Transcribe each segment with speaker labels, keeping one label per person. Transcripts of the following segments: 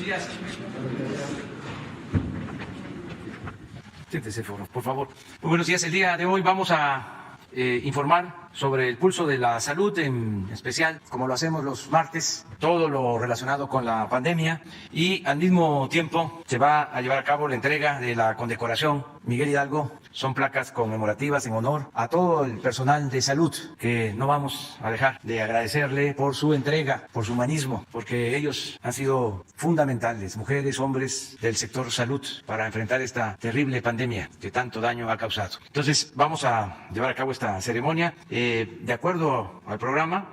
Speaker 1: días. Siéntese, por favor. Muy buenos días. El día de hoy vamos a informar sobre el pulso de la salud, en especial, como lo hacemos los martes, todo lo relacionado con la pandemia, y al mismo tiempo se va a llevar a cabo la entrega de la condecoración Miguel Hidalgo. Son placas conmemorativas en honor a todo el personal de salud, que no vamos a dejar de agradecerle por su entrega, por su humanismo, porque ellos han sido fundamentales, mujeres, hombres del sector salud, para enfrentar esta terrible pandemia que tanto daño ha causado. Entonces, vamos a llevar a cabo esta ceremonia. De acuerdo al programa,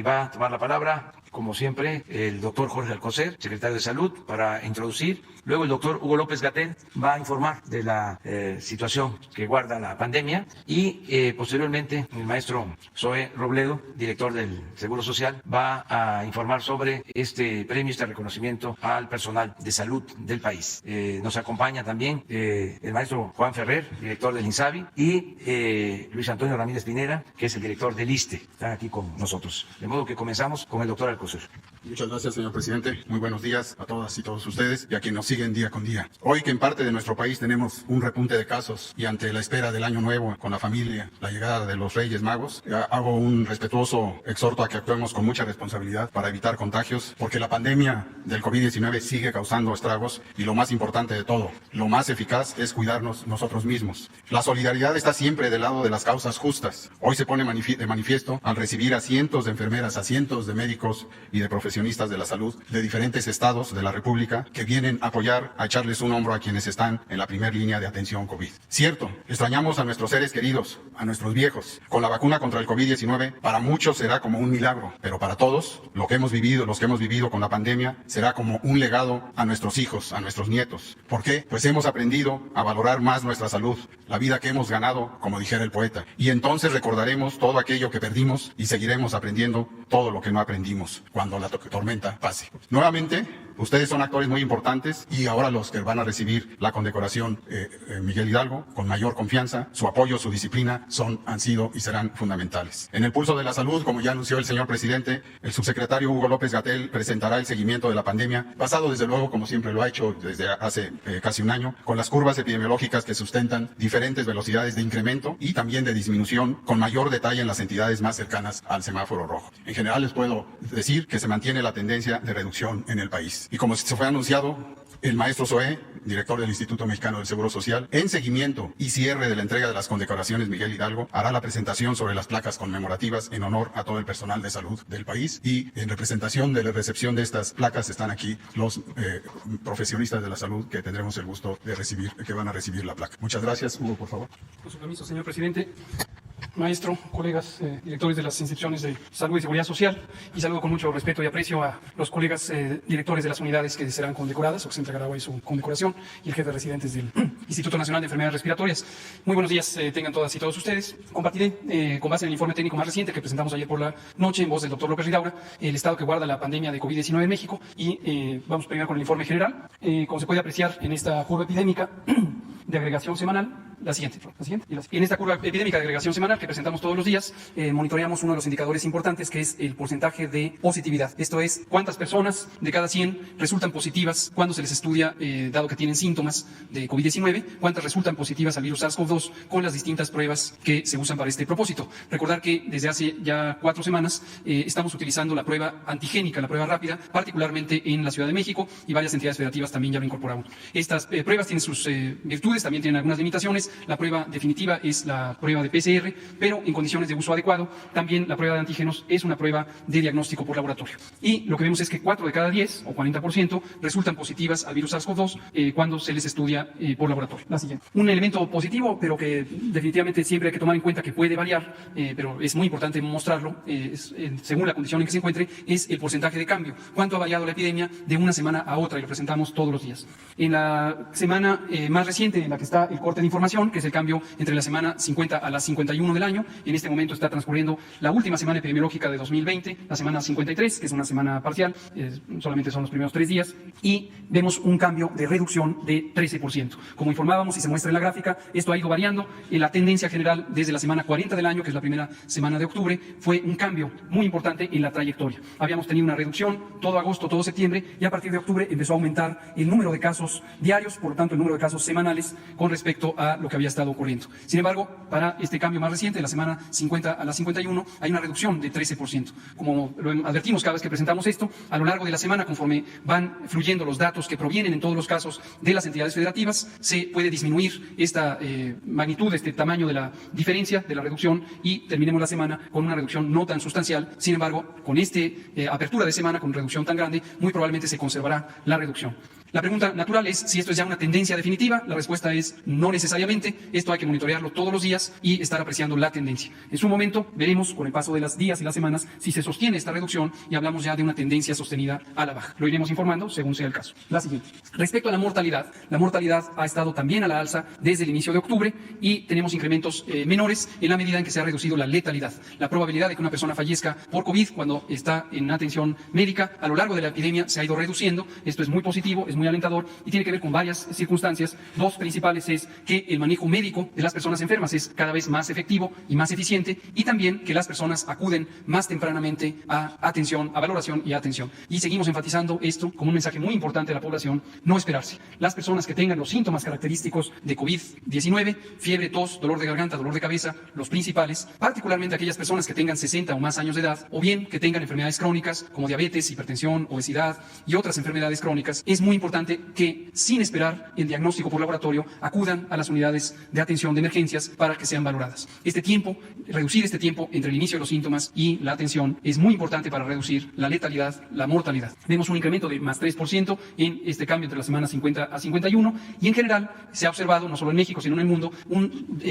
Speaker 1: va a tomar la palabra, como siempre, el doctor Jorge Alcocer, secretario de Salud, para introducir. Luego el doctor Hugo López-Gatell va a informar de la situación que guarda la pandemia, y posteriormente el maestro Zoé Robledo, director del Seguro Social, va a informar sobre este premio, este reconocimiento al personal de salud del país. Nos acompaña también el maestro Juan Ferrer, director del INSABI, y Luis Antonio Ramírez Pineda, que es el director del ISSSTE. Están aquí con nosotros. De modo que comenzamos con el doctor Alcocer.
Speaker 2: Muchas gracias, señor presidente. Muy buenos días a todas y todos ustedes y a quienes nos siguen día con día. Hoy, que en parte de nuestro país tenemos un repunte de casos, y ante la espera del año nuevo con la familia, la llegada de los Reyes Magos, hago un respetuoso exhorto a que actuemos con mucha responsabilidad para evitar contagios, porque la pandemia del COVID-19 sigue causando estragos, y lo más importante de todo, lo más eficaz, es cuidarnos nosotros mismos. La solidaridad está siempre del lado de las causas justas. Hoy se pone de manifiesto al recibir a cientos de enfermeras, a cientos de médicos y de profesionistas de la salud de diferentes estados de la República, que vienen a apoyar, a echarles un hombro a quienes están en la primera línea de atención COVID. Cierto, extrañamos a nuestros seres queridos, a nuestros viejos. Con la vacuna contra el COVID-19, para muchos será como un milagro, pero para todos, los que hemos vivido con la pandemia, será como un legado a nuestros hijos, a nuestros nietos. ¿Por qué? Pues hemos aprendido a valorar más nuestra salud, la vida que hemos ganado, como dijera el poeta. Y entonces recordaremos todo aquello que perdimos, y seguiremos aprendiendo todo lo que no aprendimos cuando la tormenta pase. Nuevamente, ustedes son actores muy importantes, y ahora los que van a recibir la condecoración Miguel Hidalgo, con mayor confianza, su apoyo, su disciplina, han sido y serán fundamentales. En el pulso de la salud, como ya anunció el señor presidente, el subsecretario Hugo López-Gatell presentará el seguimiento de la pandemia, basado desde luego, como siempre lo ha hecho desde hace casi un año, con las curvas epidemiológicas que sustentan diferentes velocidades de incremento y también de disminución, con mayor detalle en las entidades más cercanas al semáforo rojo. En general, les puedo decir que se mantiene la tendencia de reducción en el país. Y como se fue anunciado, el maestro Zoé, director del Instituto Mexicano del Seguro Social, en seguimiento y cierre de la entrega de las condecoraciones Miguel Hidalgo, hará la presentación sobre las placas conmemorativas en honor a todo el personal de salud del país, y en representación de la recepción de estas placas están aquí los profesionistas de la salud que tendremos el gusto de recibir, que van a recibir la placa. Muchas gracias. Hugo, por favor.
Speaker 3: Con su permiso, señor presidente. Maestro, colegas, directores de las instituciones de salud y seguridad social, y saludo con mucho respeto y aprecio a los colegas directores de las unidades que serán condecoradas, o que se entregará hoy su condecoración, y el jefe de residentes del Instituto Nacional de Enfermedades Respiratorias. Muy buenos días tengan todas y todos ustedes. Compartiré, con base en el informe técnico más reciente que presentamos ayer por la noche, en voz del doctor López Ridaura, el estado que guarda la pandemia de COVID-19 en México, y vamos primero con el informe general. Como se puede apreciar en esta curva epidémica de agregación semanal, en esta curva epidémica de agregación semanal que presentamos todos los días, monitoreamos uno de los indicadores importantes, que es el porcentaje de positividad. Esto es, cuántas personas de cada 100 resultan positivas cuando se les estudia, dado que tienen síntomas de COVID-19, cuántas resultan positivas al virus SARS-CoV-2 con las distintas pruebas que se usan para este propósito. Recordar que desde hace ya 4 semanas estamos utilizando la prueba antigénica, la prueba rápida, particularmente en la Ciudad de México, y varias entidades federativas también ya lo incorporaron. Estas pruebas tienen sus virtudes, también tienen algunas limitaciones. La prueba definitiva es la prueba de PCR, pero en condiciones de uso adecuado. También la prueba de antígenos es una prueba de diagnóstico por laboratorio. Y lo que vemos es que 4 de cada 10, o 40%, resultan positivas al virus SARS-CoV-2 cuando se les estudia por laboratorio. La siguiente. Un elemento positivo, pero que definitivamente siempre hay que tomar en cuenta que puede variar, pero es muy importante mostrarlo, según la condición en que se encuentre, es el porcentaje de cambio. ¿Cuánto ha variado la epidemia de una semana a otra? Y lo presentamos todos los días. En la semana más reciente, en la que está el corte de información, reducción, que es el cambio entre la semana 50 a la 51 del año. En este momento está transcurriendo la última semana epidemiológica de 2020, la semana 53, que es una semana parcial, solamente son los primeros 3 días, y vemos un cambio de reducción de 13%. Como informábamos y se muestra en la gráfica, esto ha ido variando. La tendencia general desde la semana 40 del año, que es la primera semana de octubre, fue un cambio muy importante en la trayectoria. Habíamos tenido una reducción todo agosto, todo septiembre, y a partir de octubre empezó a aumentar el número de casos diarios, por lo tanto el número de casos semanales con respecto a lo que había estado ocurriendo. Sin embargo, para este cambio más reciente, de la semana 50 a la 51, hay una reducción de 13%. Como lo advertimos cada vez que presentamos esto, a lo largo de la semana, conforme van fluyendo los datos que provienen en todos los casos de las entidades federativas, se puede disminuir esta magnitud, este tamaño de la diferencia, de la reducción, y terminemos la semana con una reducción no tan sustancial. Sin embargo, con esta apertura de semana con reducción tan grande, muy probablemente se conservará la reducción. La pregunta natural es si esto es ya una tendencia definitiva. La respuesta es no necesariamente. Esto hay que monitorearlo todos los días y estar apreciando la tendencia. En su momento veremos con el paso de los días y las semanas si se sostiene esta reducción y hablamos ya de una tendencia sostenida a la baja. Lo iremos informando según sea el caso. La siguiente. Respecto a la mortalidad ha estado también a la alza desde el inicio de octubre y tenemos incrementos menores en la medida en que se ha reducido la letalidad. La probabilidad de que una persona fallezca por COVID cuando está en atención médica a lo largo de la epidemia se ha ido reduciendo. Esto es muy positivo, es muy alentador y tiene que ver con varias circunstancias. Dos principales es que el manejo médico de las personas enfermas es cada vez más efectivo y más eficiente, y también que las personas acuden más tempranamente a atención, a valoración y a atención. Y seguimos enfatizando esto como un mensaje muy importante a la población: no esperarse. Las personas que tengan los síntomas característicos de COVID-19, fiebre, tos, dolor de garganta, dolor de cabeza, los principales, particularmente aquellas personas que tengan 60 o más años de edad, o bien que tengan enfermedades crónicas como diabetes, hipertensión, obesidad y otras enfermedades crónicas, es muy importante que, sin esperar el diagnóstico por laboratorio, acudan a las unidades de atención de emergencias para que sean valoradas. Reducir este tiempo entre el inicio de los síntomas y la atención es muy importante para reducir la letalidad, la mortalidad. Vemos un incremento de más 3% en este cambio entre la semana 50 a 51, y en general se ha observado, no solo en México, sino en el mundo, un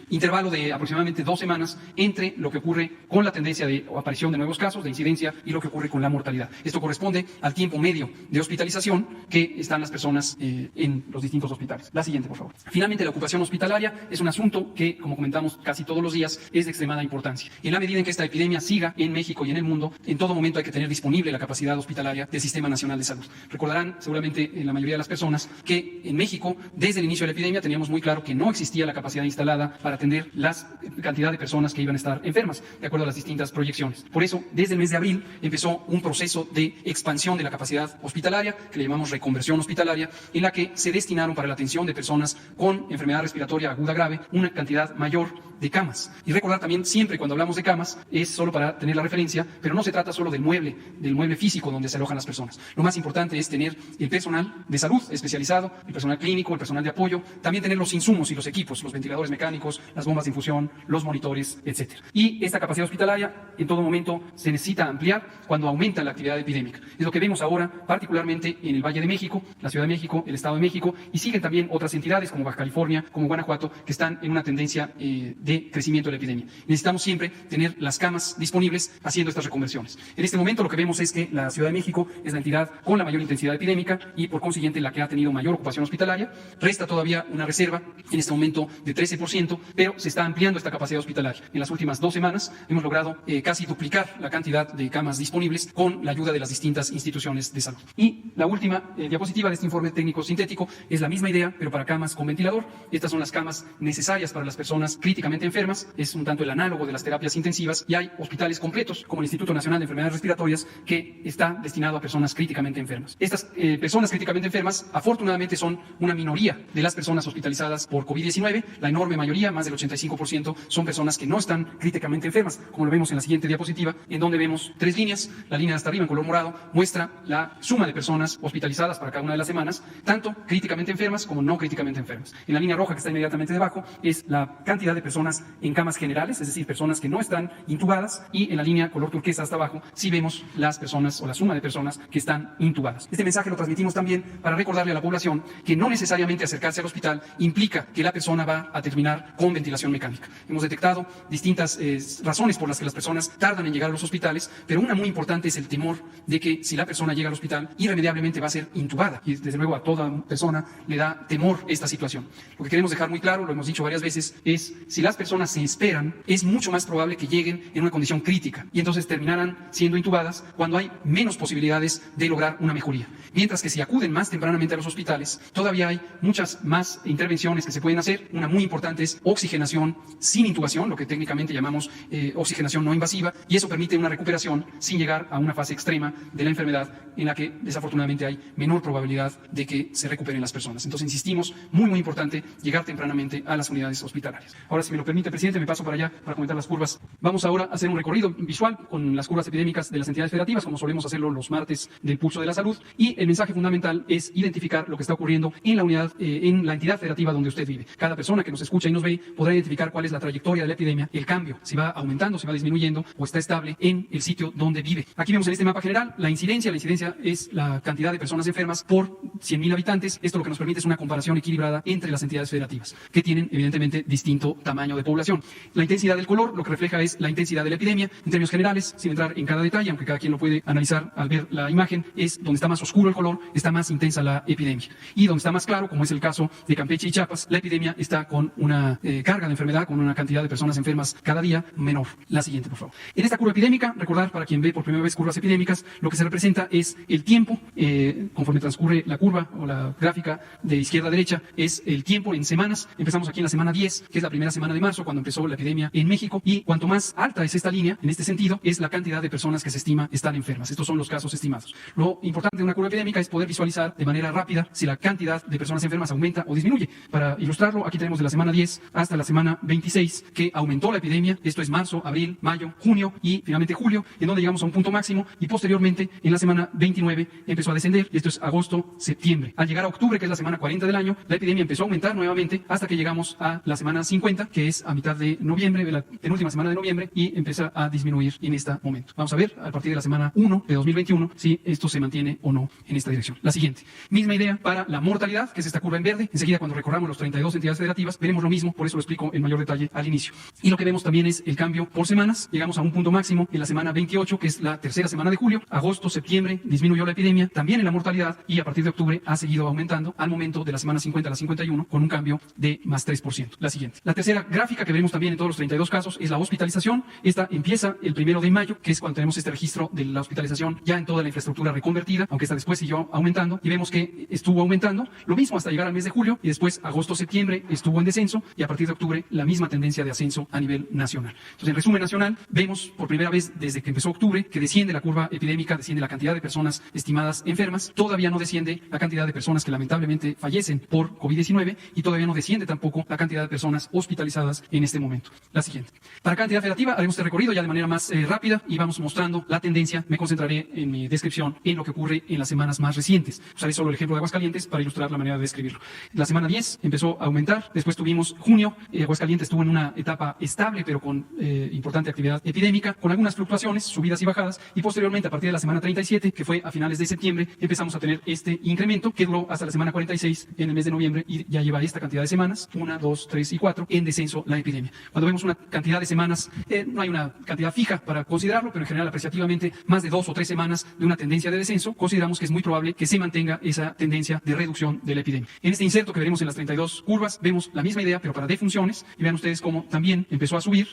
Speaker 3: intervalo de aproximadamente 2 semanas entre lo que ocurre con la tendencia de aparición de nuevos casos, de incidencia, y lo que ocurre con la mortalidad. Esto corresponde al tiempo medio de hospitalización que están las personas en los distintos hospitales. La siguiente, por favor. Finalmente, la ocupación hospitalaria es un asunto que, como comentamos casi todos los días, es de extremada importancia. En la medida en que esta epidemia siga en México y en el mundo, en todo momento hay que tener disponible la capacidad hospitalaria del Sistema Nacional de Salud. Recordarán seguramente la mayoría de las personas que en México, desde el inicio de la epidemia, teníamos muy claro que no existía la capacidad instalada para atender la cantidad de personas que iban a estar enfermas, de acuerdo a las distintas proyecciones. Por eso, desde el mes de abril empezó un proceso de expansión de la capacidad hospitalaria, que le llamamos reconversión hospitalaria, en la que se destinaron para la atención de personas con enfermedad respiratoria aguda grave una cantidad mayor de camas. Y recordar también, siempre cuando hablamos de camas, es solo para tener la referencia, pero no se trata solo del mueble físico donde se alojan las personas. Lo más importante es tener el personal de salud especializado, el personal clínico, el personal de apoyo, también tener los insumos y los equipos, los ventiladores mecánicos, las bombas de infusión, los monitores, etc. Y esta capacidad hospitalaria en todo momento se necesita ampliar cuando aumenta la actividad epidémica. Es lo que vemos ahora, particularmente en el Valle de México, la Ciudad de México, el Estado de México, y siguen también otras entidades como Baja California, como Guanajuato, que están en una tendencia de crecimiento de la epidemia. Necesitamos siempre tener las camas disponibles haciendo estas reconversiones. En este momento lo que vemos es que la Ciudad de México es la entidad con la mayor intensidad epidémica y por consiguiente la que ha tenido mayor ocupación hospitalaria. Resta todavía una reserva en este momento de 13%, pero se está ampliando esta capacidad hospitalaria. En las últimas 2 semanas hemos logrado casi duplicar la cantidad de camas disponibles con la ayuda de las distintas instituciones de salud. Y la última diapositiva de este informe técnico sintético es la misma idea, pero para camas con ventilador. Estas son las camas necesarias para las personas críticamente enfermas. Es un tanto el análogo de las terapias intensivas, y hay hospitales completos, como el Instituto Nacional de Enfermedades Respiratorias, que está destinado a personas críticamente enfermas. Estas personas críticamente enfermas, afortunadamente, son una minoría de las personas hospitalizadas por COVID-19. La enorme mayoría, más del 85%, son personas que no están críticamente enfermas, como lo vemos en la siguiente diapositiva, en donde vemos 3 líneas. La línea de hasta arriba, en color morado, muestra la suma de personas hospitalizadas para cada una de las semanas, tanto críticamente enfermas como no críticamente enfermas. En la línea roja, que está inmediatamente debajo, es la cantidad de personas en camas generales, es decir, personas que no están intubadas, y en la línea color turquesa hasta abajo sí vemos las personas o la suma de personas que están intubadas. Este mensaje lo transmitimos también para recordarle a la población que no necesariamente acercarse al hospital implica que la persona va a terminar con ventilación mecánica. Hemos detectado distintas razones por las que las personas tardan en llegar a los hospitales, pero una muy importante es el temor de que si la persona llega al hospital irremediablemente va a ser intubada intubada. Y desde luego a toda persona le da temor esta situación. Lo que queremos dejar muy claro, lo hemos dicho varias veces, es si las personas se esperan, es mucho más probable que lleguen en una condición crítica y entonces terminarán siendo intubadas cuando hay menos posibilidades de lograr una mejoría. Mientras que si acuden más tempranamente a los hospitales, todavía hay muchas más intervenciones que se pueden hacer. Una muy importante es oxigenación sin intubación, lo que técnicamente llamamos oxigenación no invasiva, y eso permite una recuperación sin llegar a una fase extrema de la enfermedad en la que desafortunadamente hay menor probabilidad de que se recuperen las personas. Entonces insistimos, muy importante llegar tempranamente a las unidades hospitalarias. Ahora, si me lo permite, presidente, me paso para allá para comentar las curvas. Vamos ahora a hacer un recorrido visual con las curvas epidémicas de las entidades federativas, como solemos hacerlo los martes del Pulso de la Salud, y el mensaje fundamental es identificar lo que está ocurriendo en la unidad, en la entidad federativa donde usted vive. Cada persona que nos escucha y nos ve podrá identificar cuál es la trayectoria de la epidemia, el cambio, si va aumentando, si va disminuyendo o está estable en el sitio donde vive. Aquí vemos en este mapa general la incidencia. La incidencia es la cantidad de personas enfermas por 100.000 habitantes. Esto lo que nos permite es una comparación equilibrada entre las entidades federativas, que tienen evidentemente distinto tamaño de población. La intensidad del color lo que refleja es la intensidad de la epidemia. En términos generales, sin entrar en cada detalle, aunque cada quien lo puede analizar al ver la imagen, es donde está más oscuro el color, está más intensa la epidemia. Y donde está más claro, como es el caso de Campeche y Chiapas, la epidemia está con una carga de enfermedad, con una cantidad de personas enfermas cada día menor. La siguiente, por favor. En esta curva epidémica, recordar para quien ve por primera vez curvas epidémicas, lo que se representa es el tiempo, conforme transcurre la curva o la gráfica de izquierda a derecha, es el tiempo en semanas. Empezamos aquí en la semana 10, que es la primera semana de marzo, cuando empezó la epidemia en México, y cuanto más alta es esta línea, en este sentido, es la cantidad de personas que se estima están enfermas. Estos son los casos estimados. Lo importante de una curva epidémica es poder visualizar de manera rápida si la cantidad de personas enfermas aumenta o disminuye. Para ilustrarlo, aquí tenemos de la semana 10 hasta la semana 26 que aumentó la epidemia. Esto es marzo, abril, mayo, junio y finalmente julio, en donde llegamos a un punto máximo, y posteriormente en la semana 29 empezó a descender, y esto es agosto, septiembre. Al llegar a octubre, que es la semana 40 del año, la epidemia empezó a aumentar nuevamente hasta que llegamos a la semana 50, que es a mitad de noviembre, de la penúltima semana de noviembre, y empieza a disminuir en este momento. Vamos a ver a partir de la semana 1 de 2021 si esto se mantiene o no en esta dirección. La siguiente. Misma idea para la mortalidad, que es esta curva en verde. Enseguida, cuando recorramos los 32 entidades federativas, veremos lo mismo, por eso lo explico en mayor detalle al inicio. Y lo que vemos también es el cambio por semanas. Llegamos a un punto máximo en la semana 28, que es la tercera semana de julio. Agosto, septiembre, disminuyó la epidemia, también en la mortalidad, y a partir de octubre ha seguido aumentando al momento de la semana 50 a la 51, con un cambio de más 3%. La siguiente. La tercera gráfica que veremos también en todos los 32 casos es la hospitalización. Esta empieza el 1 de mayo, que es cuando tenemos este registro de la hospitalización ya en toda la infraestructura reconvertida, aunque esta después siguió aumentando, y vemos que estuvo aumentando, lo mismo hasta llegar al mes de julio, y después agosto, septiembre estuvo en descenso, y a partir de octubre la misma tendencia de ascenso a nivel nacional. Entonces, en resumen nacional, vemos por primera vez desde que empezó octubre que desciende la curva epidémica, desciende la cantidad de personas estimadas enfermas, todavía no desciende la cantidad de personas que lamentablemente fallecen por COVID-19, y todavía no desciende tampoco la cantidad de personas hospitalizadas en este momento. La siguiente. Para cada entidad federativa haremos este recorrido ya de manera más rápida, y vamos mostrando la tendencia. Me concentraré en mi descripción en lo que ocurre en las semanas más recientes. Usaré solo el ejemplo de Aguascalientes para ilustrar la manera de describirlo. La semana 10 empezó a aumentar, después tuvimos junio, Aguascalientes estuvo en una etapa estable, pero con importante actividad epidémica, con algunas fluctuaciones, subidas y bajadas, y posteriormente a partir de la semana 37, que fue a finales de septiembre, empezamos a tener este incremento que duró hasta la semana 46 en el mes de noviembre, y ya lleva esta cantidad de semanas, 1, 2, 3 y 4, en descenso la epidemia. Cuando vemos una cantidad de semanas, no hay una cantidad fija para considerarlo, pero en general apreciativamente más de 2 o 3 semanas de una tendencia de descenso, consideramos que es muy probable que se mantenga esa tendencia de reducción de la epidemia. En este inserto que veremos en las 32 curvas, vemos la misma idea, pero para defunciones, y vean ustedes cómo también empezó a subir,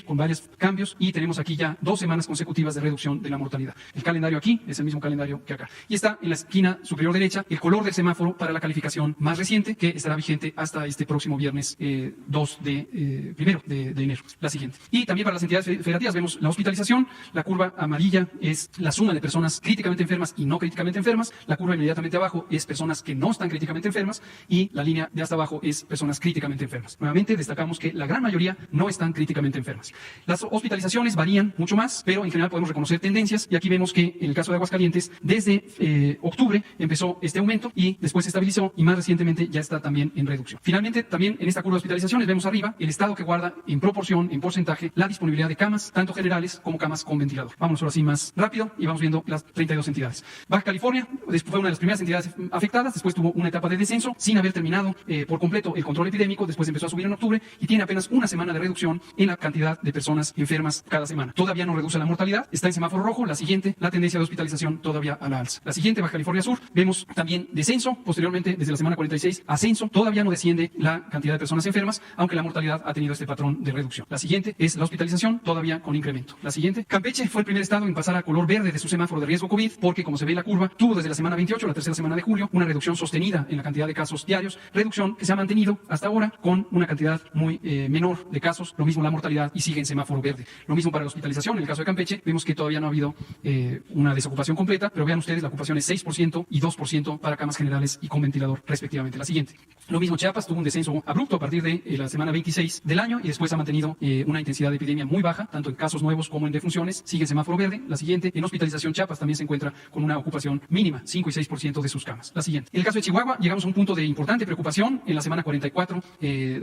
Speaker 3: con varios cambios, y tenemos aquí ya 2 semanas consecutivas de reducción de la mortalidad. El calendario aquí es el mismo calendario que acá. Y está en la esquina superior derecha el color del semáforo para la calificación más reciente, que estará vigente hasta este próximo viernes 2 de enero. La siguiente. Y también para las entidades federativas vemos la hospitalización. La curva amarilla es la suma de personas críticamente enfermas y no críticamente enfermas. La curva inmediatamente abajo es personas que no están críticamente enfermas, y la línea de hasta abajo es personas críticamente enfermas. Nuevamente destacamos que la gran mayoría no están críticamente enfermas. Las hospitalizaciones varían mucho más, pero en general podemos reconocer tendencias, y aquí vemos que en el caso de Aguascalientes, desde octubre empezó este aumento y después se estabilizó, y más recientemente ya está también en reducción. Finalmente, también en esta curva de hospitalizaciones vemos arriba el estado que guarda en proporción, en porcentaje, la disponibilidad de camas, tanto generales como camas con ventilador. Vamos ahora sí más rápido y vamos viendo las 32 entidades. Baja California fue una de las primeras entidades afectadas, después tuvo una etapa de descenso sin haber terminado por completo el control epidémico, después empezó a subir en octubre y tiene apenas una semana de reducción en la cantidad de personas enfermas cada semana. Todavía no reduce la mortalidad, está en semáforo rojo. La siguiente, la tendencia de hospitalización todavía a la alza. La siguiente, Baja California Sur, vemos también descenso, posteriormente desde la semana 46, ascenso, todavía no desciende la cantidad de personas enfermas, aunque la mortalidad ha tenido este patrón de reducción. La siguiente es la hospitalización, todavía con incremento. La siguiente, Campeche fue el primer estado en pasar a color verde de su semáforo de riesgo COVID, porque como se ve en la curva, tuvo desde la semana 28, la tercera semana de julio, una reducción sostenida en la cantidad de casos diarios, reducción que se ha mantenido hasta ahora con una cantidad muy menor de casos, lo mismo la mortalidad y sigue en semáforo verde. Lo mismo para la hospitalización, en el caso de Campeche, vemos que todavía no ha habido una desocupación completa, pero vean ustedes, la ocupación es 6% y 2% para camas generales y con ventilador respectivamente. La siguiente. Lo mismo Chiapas, tuvo un descenso abrupto a partir de la semana 26 del año y después ha mantenido una intensidad de epidemia muy baja, tanto en casos nuevos como en defunciones, sigue en semáforo verde. La siguiente, en hospitalización Chiapas también se encuentra con una ocupación mínima, 5 y 6% de sus camas. La siguiente. En el caso de Chihuahua, llegamos a un punto de importante preocupación en la semana 44,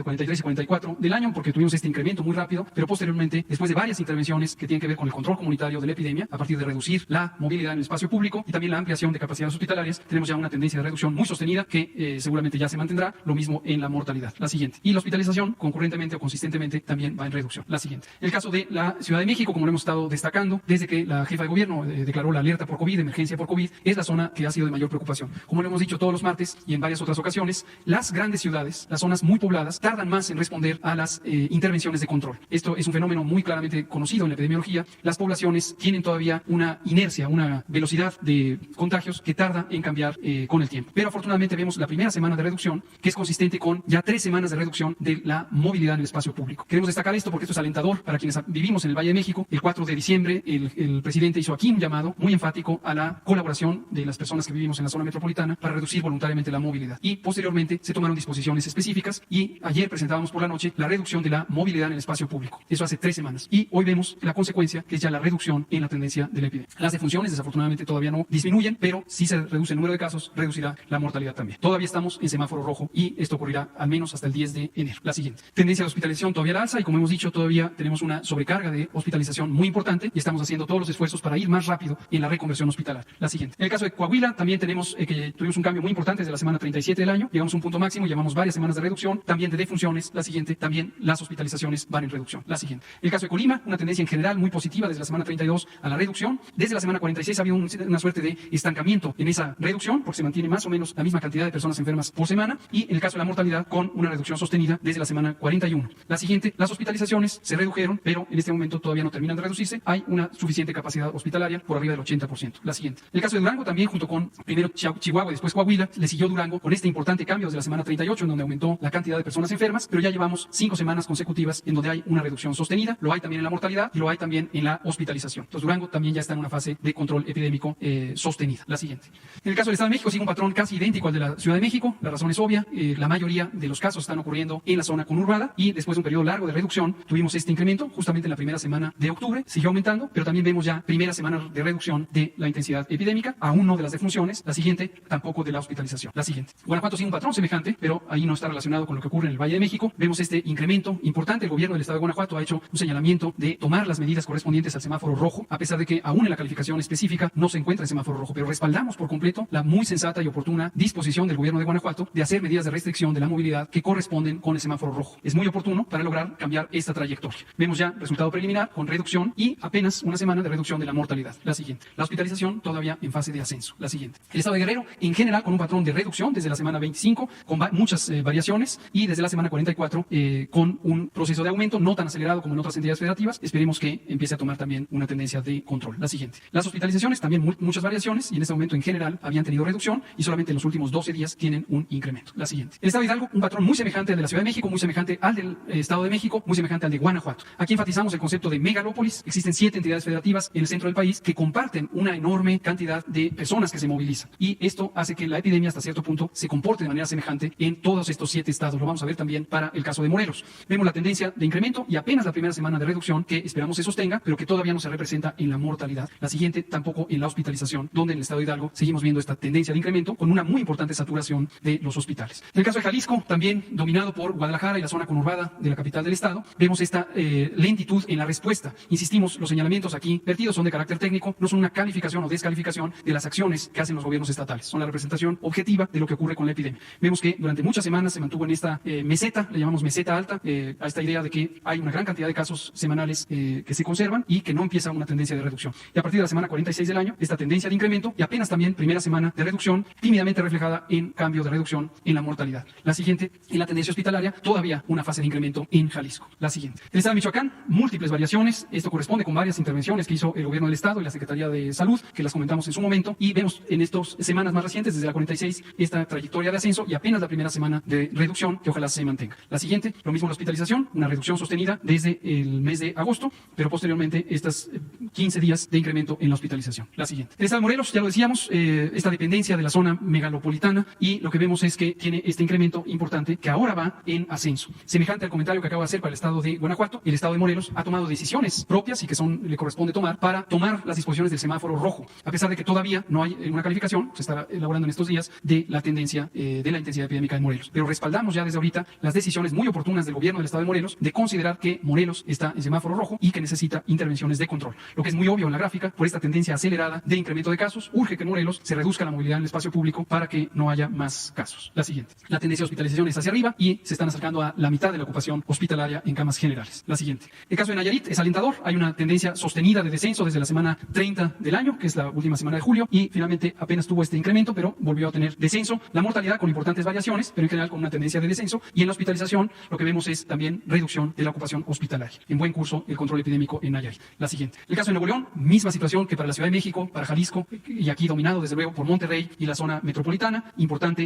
Speaker 3: 43 y 44 del año, porque tuvimos este incremento muy rápido, pero posteriormente, después de varias intervenciones que tienen que ver con el control comunitario de la epidemia, a partir de reducir la movilidad en el espacio público y también la ampliación de capacidades hospitalarias, tenemos ya una tendencia de reducción muy sostenida que seguramente ya se mantendrá, lo mismo en la mortalidad. La siguiente. Y la hospitalización, concurrentemente o consistentemente, también va en reducción. La siguiente. El caso de la Ciudad de México, como lo hemos estado destacando, desde que la jefa de gobierno declaró la alerta por COVID, emergencia por COVID, es la zona que ha sido de mayor preocupación. Como lo hemos dicho todos los martes y en varias otras ocasiones, las grandes ciudades, las zonas muy pobladas, tardan más en responder a las intervenciones de control. Esto es un fenómeno muy claramente conocido en la epidemiología. Las poblaciones tienen todavía una inercia, una velocidad de contagios que tarda en cambiar con el tiempo. Pero afortunadamente vemos la primera semana de reducción, que es consistente con ya 3 semanas de reducción de la movilidad en el espacio público. Queremos destacar esto porque esto es alentador para quienes vivimos en el Valle de México. El 4 de diciembre el presidente hizo aquí un llamado muy enfático a la colaboración de las personas que vivimos en la zona metropolitana para reducir voluntariamente la movilidad. Y posteriormente se tomaron disposiciones específicas y ayer presentábamos por la noche la reducción de la movilidad en el espacio público. Eso hace 3 semanas. Y hoy vemos la consecuencia, que es ya la reducción en la tendencia de la epidemia. Las defunciones desafortunadamente todavía no disminuyen, pero si se reduce el número de casos, reducirá la mortalidad también. Todavía estamos en semáforo rojo y esto ocurrirá al menos hasta el 10 de enero. La siguiente. Tendencia de hospitalización todavía al alza y como hemos dicho, todavía tenemos una sobrecarga de hospitalización muy importante y estamos haciendo todos los esfuerzos para ir más rápido en la reconversión hospitalaria. La siguiente. En el caso de Coahuila también tenemos que tuvimos un cambio muy importante desde la semana 37 del año. Llegamos a un punto máximo, llevamos varias semanas de reducción, también de defunciones. La siguiente. También las hospitalizaciones van en reducción. La siguiente. En el caso de Colima, una tendencia en general muy positiva desde la semana 32 a la reducción. Desde la semana 46 ha habido una suerte de estancamiento en esa reducción porque se mantiene más o menos la misma cantidad de personas enfermas por semana y en el caso de la mortalidad con una reducción sostenida desde la semana 41. La siguiente, las hospitalizaciones se redujeron, pero en este momento todavía no terminan de reducirse. Hay una suficiente capacidad hospitalaria por arriba del 80%. La siguiente. El caso de Durango también junto con primero Chihuahua y después Coahuila, le siguió Durango con este importante cambio desde la semana 38 en donde aumentó la cantidad de personas enfermas, pero ya llevamos 5 semanas consecutivas en donde hay una reducción sostenida, lo hay también en la mortalidad y lo hay también en la hospitalización. Entonces Durango también ya está en una fase de control epidémico sostenida. La siguiente. En el caso del Estado de México sigue un patrón casi idéntico al de la Ciudad de México. La razón es obvia. La mayoría de los casos están ocurriendo en la zona conurbada y después de un periodo largo de reducción tuvimos este incremento justamente en la primera semana de octubre. Siguió aumentando, pero también vemos ya primera semana de reducción de la intensidad epidémica, aún no de las defunciones. La siguiente, tampoco de la hospitalización. La siguiente. Guanajuato sigue un patrón semejante, pero ahí no está relacionado con lo que ocurre en el Valle de México. Vemos este incremento importante. El gobierno del Estado de Guanajuato ha hecho un señalamiento de tomar las medidas correspondientes al semáforo rojo, a pesar de que aún en la calificación específica no se encuentra en semáforo rojo, pero respaldamos por completo la muy sensata y oportuna disposición del gobierno de Guanajuato de hacer medidas de restricción de la movilidad que corresponden con el semáforo rojo. Es muy oportuno para lograr cambiar esta trayectoria. Vemos ya resultado preliminar con reducción y apenas una semana de reducción de la mortalidad. La siguiente. La hospitalización todavía en fase de ascenso. La siguiente. El Estado de Guerrero en general con un patrón de reducción desde la semana 25 con muchas variaciones y desde la semana 44 con un proceso de aumento no tan acelerado como en otras entidades federativas. Esperemos que empiece a tomar también una tendencia de control. La siguiente. Las hospitalizaciones también muchas variaciones y en este momento en general habían tenido reducción y solamente en los últimos 12 días tienen un incremento. La siguiente. El Estado de Hidalgo, un patrón muy semejante al de la Ciudad de México, muy semejante al del Estado de México, muy semejante al de Guanajuato. Aquí enfatizamos el concepto de megalópolis. Existen 7 entidades federativas en el centro del país que comparten una enorme cantidad de personas que se movilizan y esto hace que la epidemia hasta cierto punto se comporte de manera semejante en todos estos 7 estados. Lo vamos a ver también para el caso de Morelos. Vemos la tendencia de incremento y apenas la primera semana de reducción que esperamos se sostenga, pero que todavía no se representa en la mortalidad. La siguiente tampoco en la hospitalización, donde en el Estado de Hidalgo seguimos viendo esta tendencia de incremento con una muy importante saturación de los hospitales. En el caso de Jalisco, también dominado por Guadalajara y la zona conurbada de la capital del estado, vemos esta lentitud en la respuesta. Insistimos, los señalamientos aquí vertidos son de carácter técnico, no son una calificación o descalificación de las acciones que hacen los gobiernos estatales, son la representación objetiva de lo que ocurre con la epidemia. Vemos que durante muchas semanas se mantuvo en esta meseta, le llamamos meseta alta, a esta idea de que hay una gran cantidad de casos semanales que se conservan y que no empieza una tendencia de reducción. Y a partir de la semana 46 del año, esta tendencia de incremento y apenas apenas también primera semana de reducción, tímidamente reflejada en cambio de reducción en la mortalidad. La siguiente, en la tendencia hospitalaria, todavía una fase de incremento en Jalisco. La siguiente. El estado de Michoacán, múltiples variaciones. Esto corresponde con varias intervenciones que hizo el gobierno del estado y la Secretaría de Salud, que las comentamos en su momento, y vemos en estas semanas más recientes, desde la 46, esta trayectoria de ascenso y apenas la primera semana de reducción que ojalá se mantenga. La siguiente, lo mismo la hospitalización, una reducción sostenida desde el mes de agosto, pero posteriormente estas 15 días de incremento en la hospitalización. La siguiente. El estado de Morelos, ya lo decíamos, esta dependencia de la zona megalopolitana, y lo que vemos es que tiene este incremento importante que ahora va en ascenso. Semejante al comentario que acabo de hacer para el estado de Guanajuato, el estado de Morelos ha tomado decisiones propias y que le corresponde tomar para tomar las disposiciones del semáforo rojo, a pesar de que todavía no hay una calificación, se está elaborando en estos días, de la tendencia de la intensidad epidémica en Morelos. Pero respaldamos ya desde ahorita las decisiones muy oportunas del gobierno del estado de Morelos de considerar que Morelos está en semáforo rojo y que necesita intervenciones de control. Lo que es muy obvio en la gráfica, por esta tendencia acelerada de incremento de casos, urge que en Morelos se reduzca la movilidad en el espacio público para que no haya más casos. La siguiente. La tendencia de hospitalización es hacia arriba y se están acercando a la mitad de la ocupación hospitalaria en camas generales. La siguiente. El caso de Nayarit es alentador. Hay una tendencia sostenida de descenso desde la semana 30 del año, que es la última semana de julio, y finalmente apenas tuvo este incremento, pero volvió a tener descenso. La mortalidad con importantes variaciones, pero en general con una tendencia de descenso. Y en la hospitalización lo que vemos es también reducción de la ocupación hospitalaria. En buen curso el control epidémico en Nayarit. La siguiente. El caso de Nuevo León, misma situación que para la Ciudad de México, para Jalisco, y aquí dominado desde luego por Monterrey y la zona metropolitana. Importante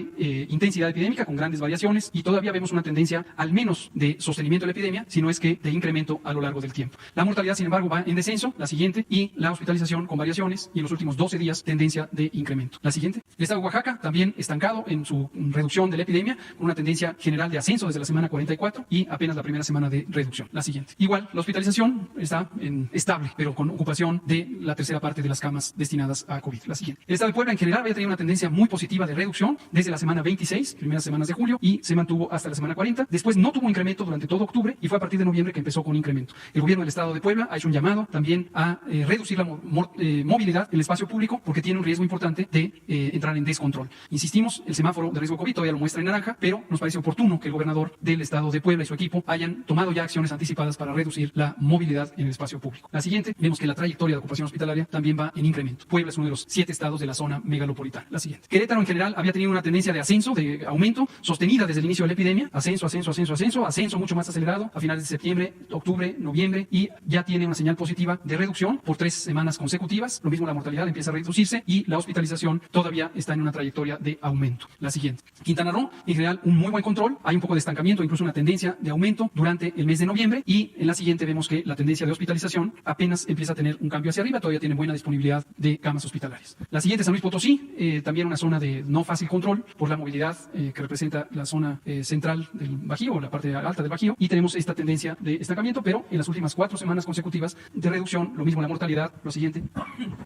Speaker 3: intensidad epidémica con grandes variaciones, y todavía vemos una tendencia al menos de sostenimiento de la epidemia, sino es que de incremento a lo largo del tiempo. La mortalidad, sin embargo, va en descenso, la siguiente, y la hospitalización con variaciones, y en los últimos 12 días tendencia de incremento. La siguiente. El estado de Oaxaca también estancado en su reducción de la epidemia, con una tendencia general de ascenso desde la semana 44 y apenas la primera semana de reducción. La siguiente. Igual, la hospitalización está estable, pero con ocupación de la tercera parte de las camas destinadas a COVID. La siguiente. El estado de Puebla en general había tenido una tendencia muy positiva de reducción desde la semana 26, primeras semanas de julio, y se mantuvo hasta la semana 40. Después no tuvo incremento durante todo octubre y fue a partir de noviembre que empezó con incremento. El gobierno del estado de Puebla ha hecho un llamado también a reducir la movilidad en el espacio público porque tiene un riesgo importante de entrar en descontrol. Insistimos, el semáforo de riesgo COVID todavía lo muestra en naranja, pero nos parece oportuno que el gobernador del estado de Puebla y su equipo hayan tomado ya acciones anticipadas para reducir la movilidad en el espacio público. La siguiente, vemos que la trayectoria de ocupación hospitalaria también va en incremento. Puebla es uno de los 7 estados de la zona megalopolitana. La siguiente. Querétaro en general había tenido una tendencia de ascenso, de aumento, sostenida desde el inicio de la epidemia, ascenso mucho más acelerado a finales de septiembre, octubre, noviembre, y ya tiene una señal positiva de reducción por 3 semanas consecutivas. Lo mismo la mortalidad empieza a reducirse y la hospitalización todavía está en una trayectoria de aumento. La siguiente. Quintana Roo, en general, un muy buen control. Hay un poco de estancamiento, incluso una tendencia de aumento durante el mes de noviembre, y en la siguiente vemos que la tendencia de hospitalización apenas empieza a tener un cambio hacia arriba, todavía tiene buena disponibilidad de camas hospitalarias. La siguiente, San Luis Potosí, también una zona de no fácil control por la movilidad que representa la zona central del Bajío, o la parte alta del Bajío, y tenemos esta tendencia de estancamiento, pero en las últimas 4 semanas consecutivas de reducción, lo mismo la mortalidad, lo siguiente,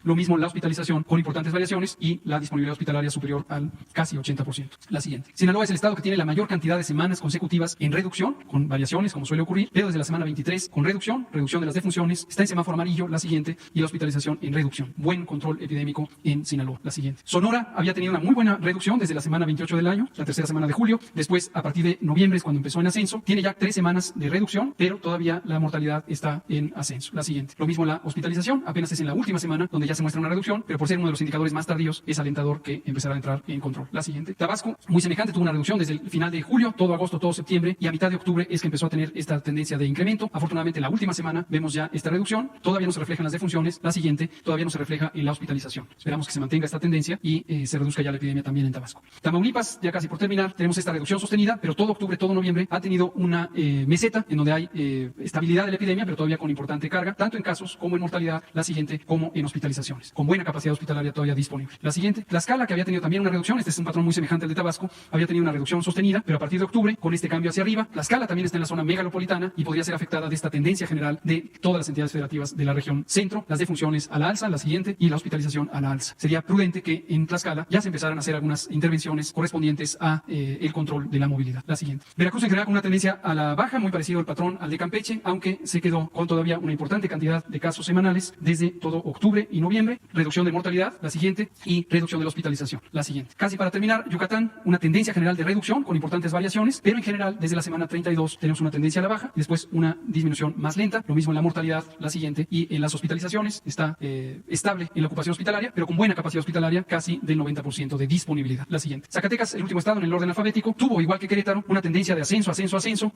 Speaker 3: lo mismo la hospitalización con importantes variaciones y la disponibilidad hospitalaria superior al casi 80%. La siguiente. Sinaloa es el estado que tiene la mayor cantidad de semanas consecutivas en reducción, con variaciones como suele ocurrir, pero desde la semana 23 con reducción de las defunciones, está en semáforo amarillo, la siguiente, y la hospitalización en reducción. Buen control epidémico en Sinaloa. La siguiente. Sonora había tenido una muy buena reducción desde la semana 28 del año, la tercera semana de julio, después a partir de noviembre es cuando empezó en ascenso, tiene ya 3 semanas de reducción, pero todavía la mortalidad está en ascenso. La siguiente. Lo mismo la hospitalización, apenas es en la última semana donde ya se muestra una reducción, pero por ser uno de los indicadores más tardíos es alentador que empezará a entrar en control. La siguiente. Tabasco, muy semejante, tuvo una reducción desde el final de julio, todo agosto, todo septiembre, y a mitad de octubre es que empezó a tener esta tendencia de incremento. Afortunadamente la última semana vemos ya esta reducción, todavía no se refleja en las defunciones, la siguiente todavía no se refleja en la hospitalización. Esperamos que se mantenga esta tendencia y se reduzca ya la epidemia también en Tabasco. Tamaulipas, ya casi por terminar, tenemos esta reducción sostenida, pero todo octubre, todo noviembre ha tenido una meseta en donde hay estabilidad de la epidemia, pero todavía con importante carga, tanto en casos como en mortalidad, la siguiente, como en hospitalizaciones, con buena capacidad hospitalaria todavía disponible. La siguiente, Tlaxcala, que había tenido también una reducción, este es un patrón muy semejante al de Tabasco, había tenido una reducción sostenida, pero a partir de octubre, con este cambio hacia arriba, Tlaxcala también está en la zona megalopolitana y podría ser afectada de esta tendencia general de todas las entidades federativas de la región centro, las defunciones a la alza, la siguiente, y la hospitalización a la alza. Sería prudente que en Tlaxcala ya se empezaran a hacer algunas intervenciones correspondientes a el control de la movilidad. La siguiente. Veracruz en general con una tendencia a la baja, muy parecido al patrón al de Campeche, aunque se quedó con todavía una importante cantidad de casos semanales desde todo octubre y noviembre, reducción de mortalidad, la siguiente, y reducción de la hospitalización, la siguiente. Casi para terminar, Yucatán, una tendencia general de reducción con importantes variaciones, pero en general desde la semana 32 tenemos una tendencia a la baja, después una disminución más lenta, lo mismo en la mortalidad, la siguiente, y en las hospitalizaciones está estable en la ocupación hospitalaria, pero con buena capacidad hospitalaria, casi del 90% de disponibilidad. La siguiente. Zacatecas, el último estado en el orden alfabético, tuvo, igual que Querétaro, una tendencia de ascenso,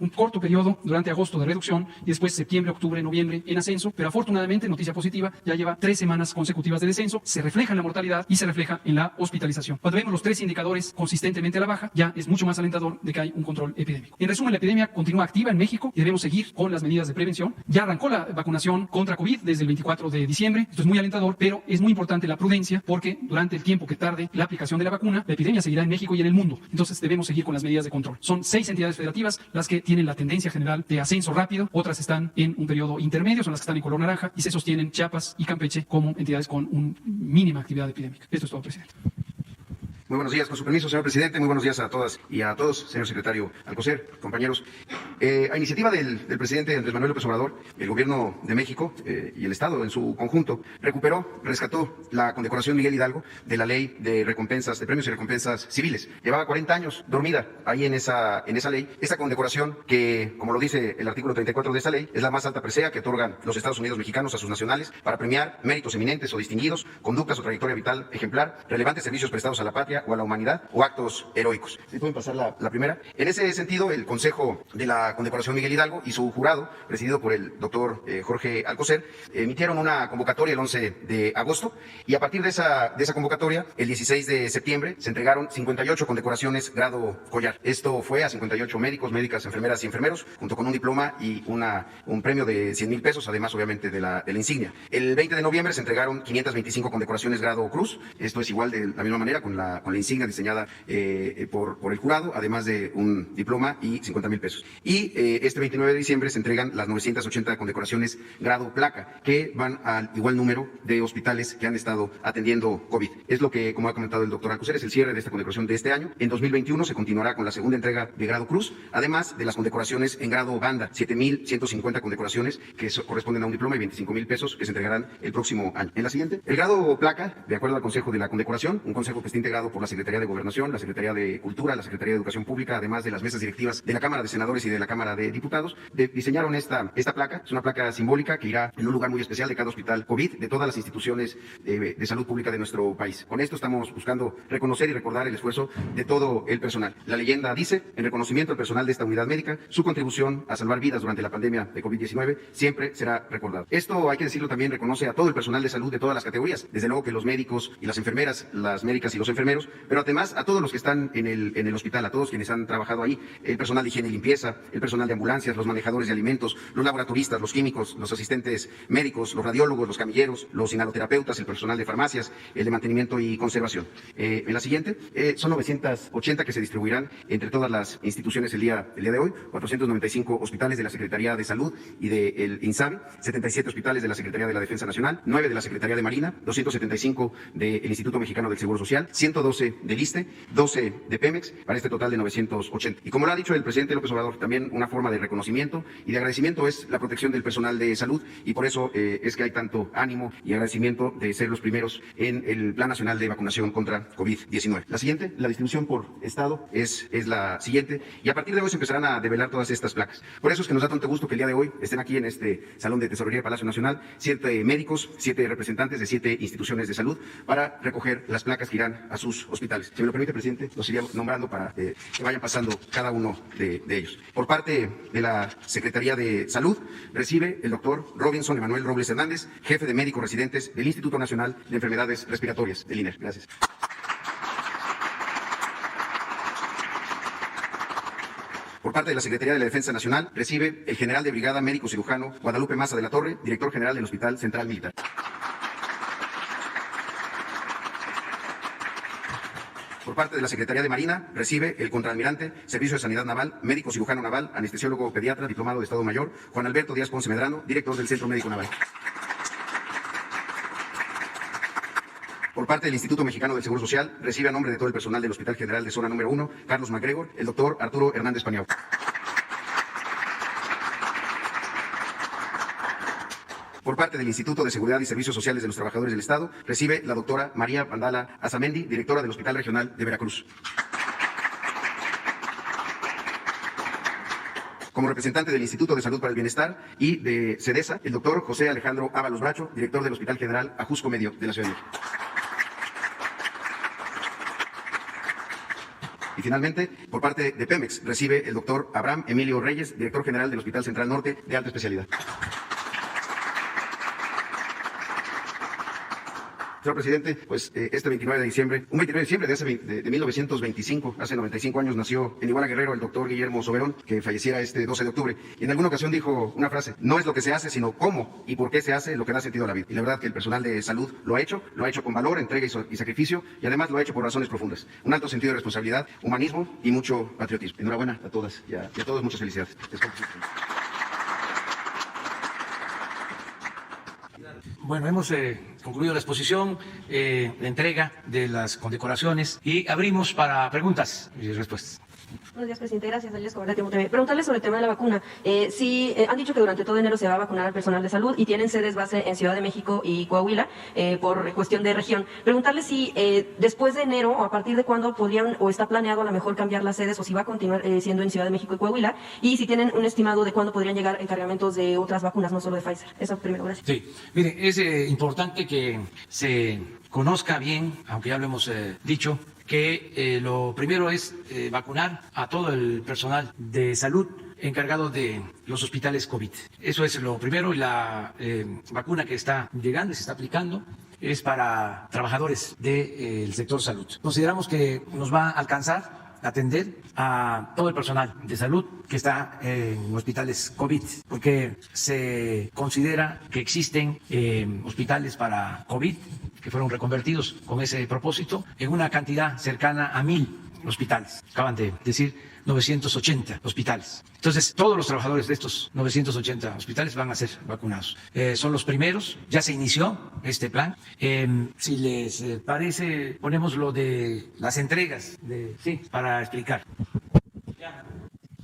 Speaker 3: un corto periodo durante agosto de reducción y después septiembre, octubre, noviembre en ascenso, pero afortunadamente, noticia positiva, ya lleva 3 semanas consecutivas de descenso, se refleja en la mortalidad y se refleja en la hospitalización. Cuando vemos los 3 indicadores consistentemente a la baja, ya es mucho más alentador de que hay un control epidémico. En resumen, la epidemia continúa activa en México y debemos seguir con las medidas de prevención. Ya arrancó la vacunación contra COVID desde el 24 de diciembre. Esto es muy alentador, pero es muy importante la prudencia porque durante el tiempo que tarde la aplicación de la vacuna, la epidemia seguirá en México y en el mundo. Entonces debemos seguir con las medidas de control. Son 6 entidades federativas las que tienen la tendencia general de ascenso rápido, otras están en un periodo intermedio, son las que están en color naranja y se sostienen Chiapas y Campeche como entidades con una mínima actividad epidémica. Esto es todo, presidente.
Speaker 4: Muy buenos días, con su permiso, señor presidente. Muy buenos días a todas y a todos, señor secretario Alcocer, compañeros. A iniciativa del presidente Andrés Manuel López Obrador, el Gobierno de México y el Estado en su conjunto rescató la condecoración Miguel Hidalgo de la Ley de Recompensas, de Premios y Recompensas Civiles. Llevaba 40 años dormida ahí en esa ley. Esta condecoración que, como lo dice el artículo 34 de esa ley, es la más alta presea que otorgan los Estados Unidos mexicanos a sus nacionales para premiar méritos eminentes o distinguidos, conductas o trayectoria vital ejemplar, relevantes servicios prestados a la patria o a la humanidad o actos heroicos. ¿Sí pueden pasar la primera? En ese sentido, el Consejo de la Condecoración Miguel Hidalgo y su jurado, presidido por el doctor Jorge Alcocer, emitieron una convocatoria el 11 de agosto y a partir de esa convocatoria, el 16 de septiembre, se entregaron 58 condecoraciones grado collar. Esto fue a 58 médicos, médicas, enfermeras y enfermeros, junto con un diploma y un premio de 100,000 pesos, además obviamente de la insignia. El 20 de noviembre se entregaron 525 condecoraciones grado cruz. Esto es igual de la misma manera con la insignia diseñada por el jurado, además de un diploma y 50,000 pesos. Y este 29 de diciembre se entregan las 980 condecoraciones grado placa, que van al igual número de hospitales que han estado atendiendo COVID. Es lo que, como ha comentado el doctor Alcocer, es el cierre de esta condecoración de este año. En 2021 se continuará con la segunda entrega de grado cruz, además de las condecoraciones en grado banda, 7,150 condecoraciones que corresponden a un diploma y 25,000 pesos que se entregarán el próximo año. En la siguiente, el grado placa, de acuerdo al Consejo de la Condecoración, un consejo que está integrado por la Secretaría de Gobernación, la Secretaría de Cultura, la Secretaría de Educación Pública, además de las mesas directivas de la Cámara de Senadores y de la Cámara de Diputados, diseñaron esta placa. Es una placa simbólica que irá en un lugar muy especial de cada hospital COVID, de todas las instituciones de salud pública de nuestro país. Con esto estamos buscando reconocer y recordar el esfuerzo de todo el personal. La leyenda dice, en reconocimiento al personal de esta unidad médica, su contribución a salvar vidas durante la pandemia de COVID-19 siempre será recordada. Esto, hay que decirlo también, reconoce a todo el personal de salud de todas las categorías, desde luego que los médicos y las enfermeras, las médicas y los enfermeros, pero además a todos los que están en el hospital, a todos quienes han trabajado ahí, el personal de higiene y limpieza, el personal de ambulancias, los manejadores de alimentos, los laboratoristas, los químicos, los asistentes médicos, los radiólogos, los camilleros, los inhaloterapeutas, el personal de farmacias, el de mantenimiento y conservación. En la siguiente, son 980 que se distribuirán entre todas las instituciones el día de hoy, 495 hospitales de la Secretaría de Salud y del INSABI, 77 hospitales de la Secretaría de la Defensa Nacional, 9 de la Secretaría de Marina, 275 del Instituto Mexicano del Seguro Social, 112 del ISSSTE, 12 de Pemex, para este total de 980. Y como lo ha dicho el presidente López Obrador, también una forma de reconocimiento y de agradecimiento es la protección del personal de salud, y por eso es que hay tanto ánimo y agradecimiento de ser los primeros en el Plan Nacional de Vacunación contra COVID-19. La siguiente, la distribución por estado, es la siguiente, y a partir de hoy se empezarán a develar todas estas placas. Por eso es que nos da tanto gusto que el día de hoy estén aquí en este Salón de Tesorería de Palacio Nacional 7 médicos, 7 representantes de 7 instituciones de salud para recoger las placas que irán a sus hospitales. Si me lo permite, presidente, los iría nombrando para que vayan pasando cada uno de ellos. Por parte de la Secretaría de Salud, recibe el doctor Robinson Emanuel Robles Hernández, jefe de médicos residentes del Instituto Nacional de Enfermedades Respiratorias, del INER. Gracias. Por parte de la Secretaría de la Defensa Nacional, recibe el general de brigada médico cirujano Guadalupe Maza de la Torre, director general del Hospital Central Militar. Por parte de la Secretaría de Marina, recibe el contraalmirante, Servicio de Sanidad Naval, médico cirujano naval, anestesiólogo pediatra, diplomado de Estado Mayor, Juan Alberto Díaz Ponce Medrano, director del Centro Médico Naval. Por parte del Instituto Mexicano del Seguro Social, recibe a nombre de todo el personal del Hospital General de Zona Número 1, Carlos MacGregor, el doctor Arturo Hernández Paniagua. Por parte del Instituto de Seguridad y Servicios Sociales de los Trabajadores del Estado, recibe la doctora María Vandala Azamendi, directora del Hospital Regional de Veracruz. Como representante del Instituto de Salud para el Bienestar y de CEDESA, el doctor José Alejandro Ábalos Bracho, director del Hospital General Ajusco Medio de la Ciudad de México. Y finalmente, por parte de Pemex, recibe el doctor Abraham Emilio Reyes, director general del Hospital Central Norte de Alta Especialidad. Señor presidente, pues este 29 de diciembre, un 29 de diciembre de 1925, hace 95 años, nació en Iguala Guerrero el doctor Guillermo Soberón, que falleciera este 12 de octubre. Y en alguna ocasión dijo una frase: no es lo que se hace, sino cómo y por qué se hace lo que da sentido a la vida. Y la verdad que el personal de salud lo ha hecho con valor, entrega y sacrificio, y además lo ha hecho por razones profundas. Un alto sentido de responsabilidad, humanismo y mucho patriotismo. Enhorabuena a todas y a todos, muchas felicidades.
Speaker 1: Bueno, hemos concluido la exposición, la entrega de las condecoraciones y abrimos para preguntas y respuestas.
Speaker 5: Buenos días, presidente. Gracias, Alias Cobarde, Tiempo TV. Preguntarle sobre el tema de la vacuna. Han dicho que durante todo enero se va a vacunar al personal de salud y tienen sedes base en Ciudad de México y Coahuila por cuestión de región. Preguntarle si después de enero o a partir de cuándo podrían o está planeado a lo mejor cambiar las sedes o si va a continuar siendo en Ciudad de México y Coahuila, y si tienen un estimado de cuándo podrían llegar encargamentos de otras vacunas, no solo de Pfizer. Eso primero, gracias.
Speaker 1: Sí, mire, es importante que se conozca bien, aunque ya lo hemos dicho, que lo primero es vacunar a todo el personal de salud encargado de los hospitales COVID. Eso es lo primero, y la vacuna que está llegando y se está aplicando es para trabajadores del sector salud. Consideramos que nos va a alcanzar atender a todo el personal de salud que está en hospitales COVID, porque se considera que existen hospitales para COVID que fueron reconvertidos con ese propósito en una cantidad cercana a 1,000 hospitales. Acaban de decir 980 hospitales. Entonces, todos los trabajadores de estos 980 hospitales van a ser vacunados. Son los primeros, ya se inició este plan. Si les parece, ponemos lo de las entregas, para explicar.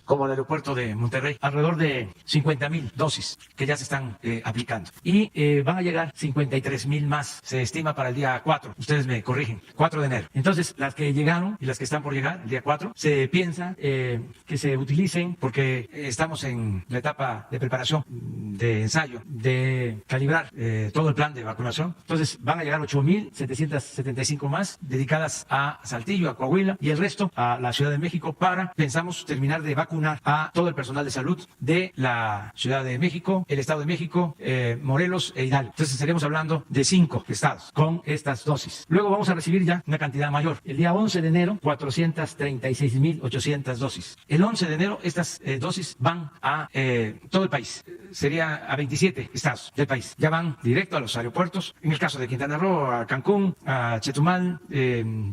Speaker 1: Como el aeropuerto de Monterrey, alrededor de 50,000 dosis que ya se están aplicando. Y van a llegar 53,000 más, se estima para el día 4, ustedes me corrigen, 4 de enero. Entonces, las que llegaron y las que están por llegar el día 4, se piensa que se utilicen, porque estamos en la etapa de preparación, de ensayo, de calibrar todo el plan de vacunación. Entonces, van a llegar 8,775 más dedicadas a Saltillo, a Coahuila, y el resto a la Ciudad de México pensamos terminar de vacunar a todo el personal de salud de la Ciudad de México, el Estado de México, Morelos e Hidalgo. Entonces estaremos hablando de 5 estados con estas dosis. Luego vamos a recibir ya una cantidad mayor. El día 11 de enero, 436,800 dosis. El 11 de enero estas dosis van a todo el país. Sería a 27 estados del país. Ya van directo a los aeropuertos. En el caso de Quintana Roo, a Cancún, a Chetumal,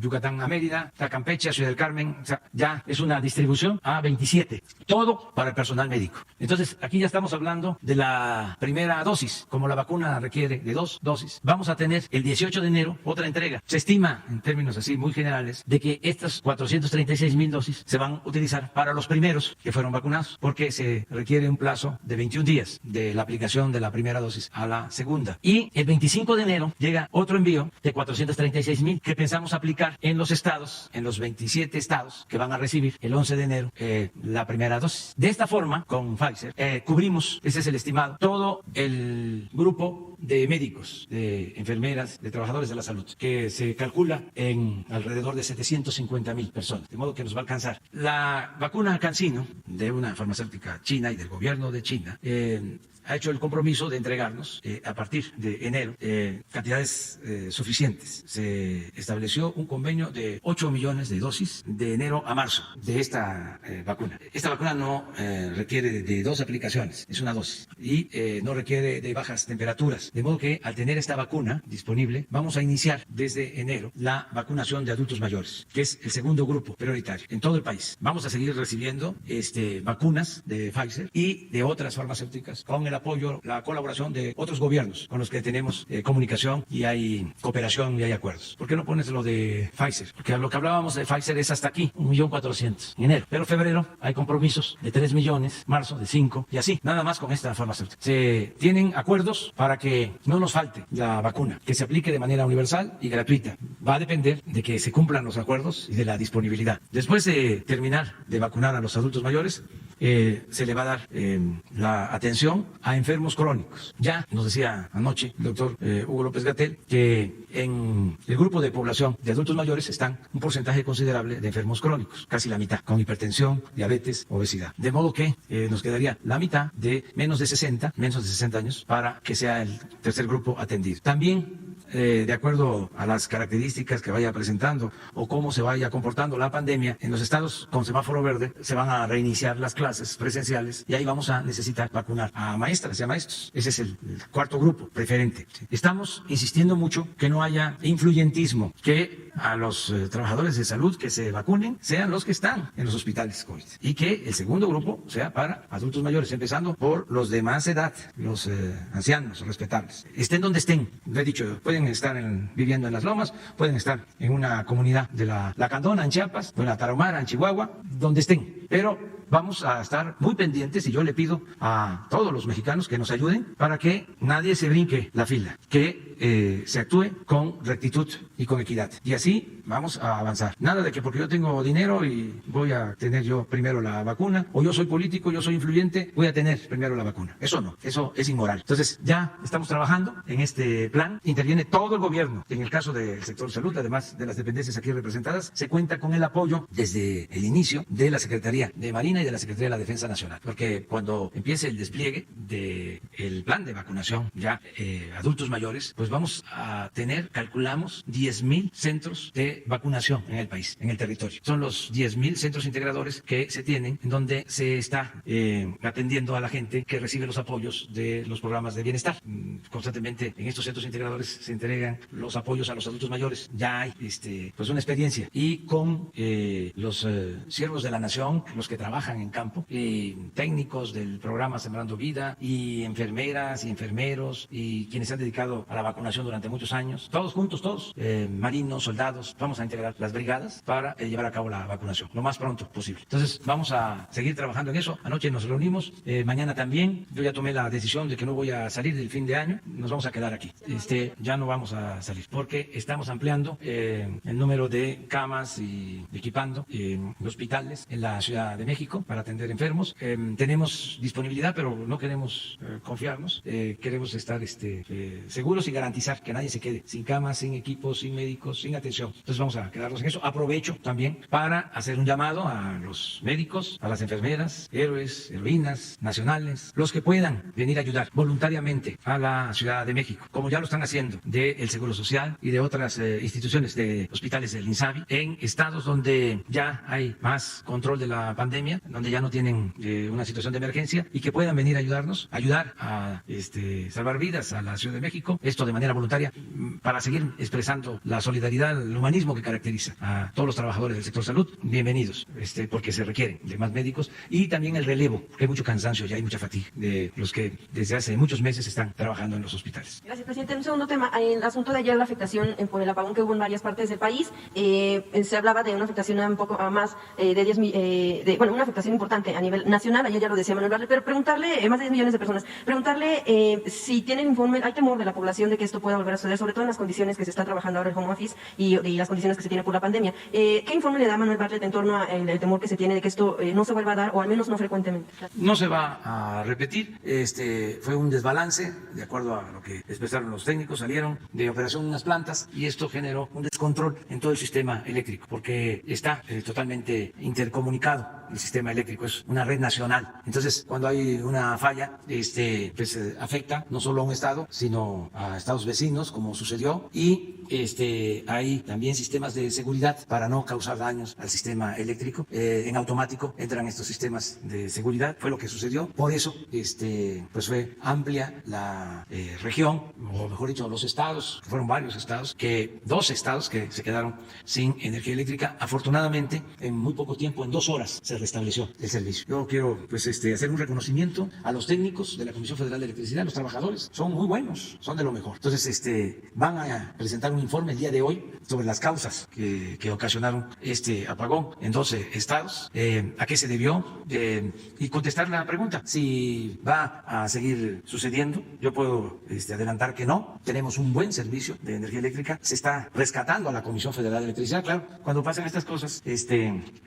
Speaker 1: Yucatán a Mérida, a Campeche, a Ciudad del Carmen. O sea, ya es una distribución a 27. Todo para el personal médico. Entonces, aquí ya estamos hablando de la primera dosis. Como la vacuna requiere de 2 dosis, vamos a tener el 18 de enero otra entrega. Se estima, en términos así muy generales, de que estas 436,000 dosis se van a utilizar para los primeros que fueron vacunados, porque se requiere un plazo de 21 días de la aplicación de la primera dosis a la segunda. Y el 25 de enero llega otro envío de 436,000 que pensamos aplicar en los estados, en los 27 estados que van a recibir el 11 de enero la primera dosis. De esta forma, con Pfizer, cubrimos, ese es el estimado, todo el grupo de médicos, de enfermeras, de trabajadores de la salud, que se calcula en alrededor de 750,000 personas, de modo que nos va a alcanzar. La vacuna CanSino, de una farmacéutica china y del gobierno de China, ha hecho el compromiso de entregarnos a partir de enero cantidades suficientes. Se estableció un convenio de 8 millones de dosis de enero a marzo de esta vacuna. Esta vacuna no requiere de 2 aplicaciones, es una dosis, y no requiere de bajas temperaturas. De modo que al tener esta vacuna disponible, vamos a iniciar desde enero la vacunación de adultos mayores, que es el segundo grupo prioritario en todo el país. Vamos a seguir recibiendo vacunas de Pfizer y de otras farmacéuticas con el apoyo, la colaboración de otros gobiernos con los que tenemos comunicación y hay cooperación y hay acuerdos. ¿Por qué no pones lo de Pfizer? Porque lo que hablábamos de Pfizer es hasta aquí, 1,400,000 en enero. Pero febrero hay compromisos de 3 millones, marzo de 5 y así, nada más con esta farmacéutica. Se tienen acuerdos para que no nos falte la vacuna, que se aplique de manera universal y gratuita. Va a depender de que se cumplan los acuerdos y de la disponibilidad. Después de terminar de vacunar a los adultos mayores, se le va a dar la atención a enfermos crónicos. Ya nos decía anoche el doctor Hugo López-Gatell que en el grupo de población de adultos mayores están un porcentaje considerable de enfermos crónicos, casi la mitad, con hipertensión, diabetes, obesidad. De modo que nos quedaría la mitad de menos de 60 años para que sea el tercer grupo atendido. También de acuerdo a las características que vaya presentando o cómo se vaya comportando la pandemia, en los estados con semáforo verde se van a reiniciar las clases presenciales y ahí vamos a necesitar vacunar a maestras y a maestros. Ese es el cuarto grupo preferente. Estamos insistiendo mucho que no haya influyentismo, que a los trabajadores de salud que se vacunen sean los que están en los hospitales COVID y que el segundo grupo sea para adultos mayores, empezando por los de más edad, los ancianos respetables. Estén donde estén, lo he dicho, pueden estar viviendo en Las Lomas, pueden estar en una comunidad de la Candona, en Chiapas, o en la Tarahumara, en Chihuahua, donde estén, pero vamos a estar muy pendientes y yo le pido a todos los mexicanos que nos ayuden para que nadie se brinque la fila, que se actúe con rectitud y con equidad. Y así vamos a avanzar. Nada de que porque yo tengo dinero y voy a tener yo primero la vacuna, o yo soy político, yo soy influyente, voy a tener primero la vacuna. Eso no, eso es inmoral. Entonces ya estamos trabajando en este plan, interviene todo el gobierno. En el caso del sector salud, además de las dependencias aquí representadas, se cuenta con el apoyo desde el inicio de la Secretaría de Marina y de la Secretaría de la Defensa Nacional, porque cuando empiece el despliegue del plan de vacunación ya adultos mayores, pues vamos a tener, calculamos, 10,000 centros de vacunación en el país, en el territorio. Son los 10,000 centros integradores que se tienen, en donde se está atendiendo a la gente que recibe los apoyos de los programas de bienestar. Constantemente en estos centros integradores se entregan los apoyos a los adultos mayores. Ya hay pues una experiencia y con los siervos de la nación, los que trabajan en campo, técnicos del programa Sembrando Vida y enfermeras y enfermeros y quienes se han dedicado a la vacunación durante muchos años, todos juntos, todos, marinos, soldados, vamos a integrar las brigadas para llevar a cabo la vacunación lo más pronto posible. Entonces vamos a seguir trabajando en eso. Anoche nos reunimos, mañana también. Yo ya tomé la decisión de que no voy a salir del fin de año, nos vamos a quedar aquí. Ya no vamos a salir porque estamos ampliando el número de camas y equipando hospitales en la Ciudad de México para atender enfermos. Tenemos disponibilidad, pero no queremos confiarnos. Queremos estar seguros y garantizar que nadie se quede sin camas, sin equipos, sin médicos, sin atención. Entonces vamos a quedarnos en eso. Aprovecho también para hacer un llamado a los médicos, a las enfermeras, héroes, heroínas nacionales, los que puedan venir a ayudar voluntariamente a la Ciudad de México, como ya lo están haciendo del Seguro Social y de otras instituciones de hospitales del INSABI, en estados donde ya hay más control de la pandemia, donde ya no tienen una situación de emergencia y que puedan venir a ayudarnos, ayudar a salvar vidas a la Ciudad de México, esto de manera voluntaria, para seguir expresando la solidaridad, el humanismo que caracteriza a todos los trabajadores del sector salud. Bienvenidos, porque se requieren de más médicos y también el relevo, porque hay mucho cansancio, ya hay mucha fatiga de los que desde hace muchos meses están trabajando en los hospitales.
Speaker 5: Gracias, presidente. Un segundo tema, el asunto de ayer, la afectación por el apagón que hubo en varias partes del país, se hablaba de una afectación un poco más de 10 una afectación importante a nivel nacional, ayer ya lo decía Manuel Bartlett, pero preguntarle, más de 10 millones de personas, preguntarle si tienen informe, hay temor de la población de que esto pueda volver a suceder, sobre todo en las condiciones que se está trabajando ahora el home office y las condiciones que se tiene por la pandemia. ¿Qué informe le da Manuel Bartlett en torno al temor que se tiene de que esto no se vuelva a dar, o al menos no frecuentemente?
Speaker 1: No se va a repetir. Fue un desbalance, de acuerdo a lo que expresaron los técnicos, salieron de operación unas plantas y esto generó un descontrol en todo el sistema eléctrico, porque está totalmente intercomunicado el sistema eléctrico, es una red nacional. Entonces, cuando hay una falla, afecta no solo a un estado, sino a estados vecinos, como sucedió, y hay también sistemas de seguridad para no causar daños al sistema eléctrico. En automático entran estos sistemas de seguridad, fue lo que sucedió. Por eso, pues fue amplia la región, o mejor dicho, los estados, fueron varios estados, 2 estados que se quedaron sin energía eléctrica. Afortunadamente, en muy poco tiempo, en 2 horas, se restableció el servicio. Yo quiero hacer un reconocimiento a los técnicos de la Comisión Federal de Electricidad, los trabajadores, son muy buenos, son de lo mejor. Entonces, van a presentar un informe el día de hoy sobre las causas que ocasionaron este apagón en 12 estados, a qué se debió, y contestar la pregunta si va a seguir sucediendo. Yo puedo adelantar que no. Tenemos un buen servicio de energía eléctrica. Se está rescatando a la Comisión Federal de Electricidad. Claro, cuando pasan estas cosas,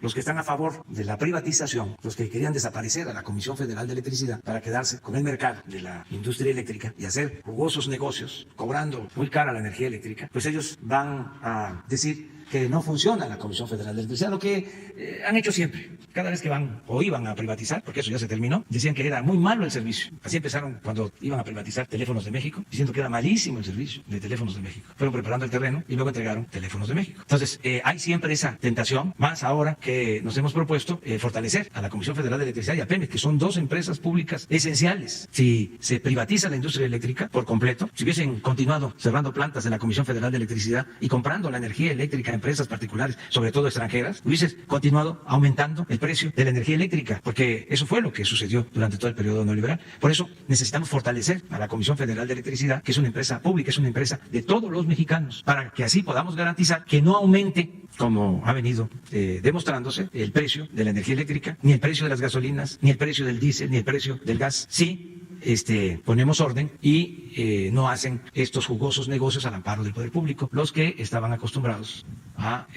Speaker 1: los que están a favor de la privatización, los que querían desaparecer a la Comisión Federal de Electricidad para quedarse con el mercado de la industria eléctrica y hacer jugosos negocios cobrando muy cara la energía eléctrica, pues ellos van a decir que no funciona la Comisión Federal de Electricidad, lo que han hecho siempre. Cada vez que van o iban a privatizar, porque eso ya se terminó, decían que era muy malo el servicio. Así empezaron cuando iban a privatizar Teléfonos de México, diciendo que era malísimo el servicio de Teléfonos de México. Fueron preparando el terreno y luego entregaron Teléfonos de México. Entonces, hay siempre esa tentación, más ahora que nos hemos propuesto fortalecer a la Comisión Federal de Electricidad y a Pemex, que son dos empresas públicas esenciales. Si se privatiza la industria eléctrica por completo, si hubiesen continuado cerrando plantas de la Comisión Federal de Electricidad y comprando la energía eléctrica a empresas particulares, sobre todo extranjeras, hubiese continuado aumentando el precio de la energía eléctrica, porque eso fue lo que sucedió durante todo el periodo neoliberal. Por eso necesitamos fortalecer a la Comisión Federal de Electricidad, que es una empresa pública, es una empresa de todos los mexicanos, para que así podamos garantizar que no aumente, como ha venido demostrándose, el precio de la energía eléctrica, ni el precio de las gasolinas, ni el precio del diésel, ni el precio del gas. Sí, ponemos orden y no hacen estos jugosos negocios al amparo del poder público, los que estaban acostumbrados a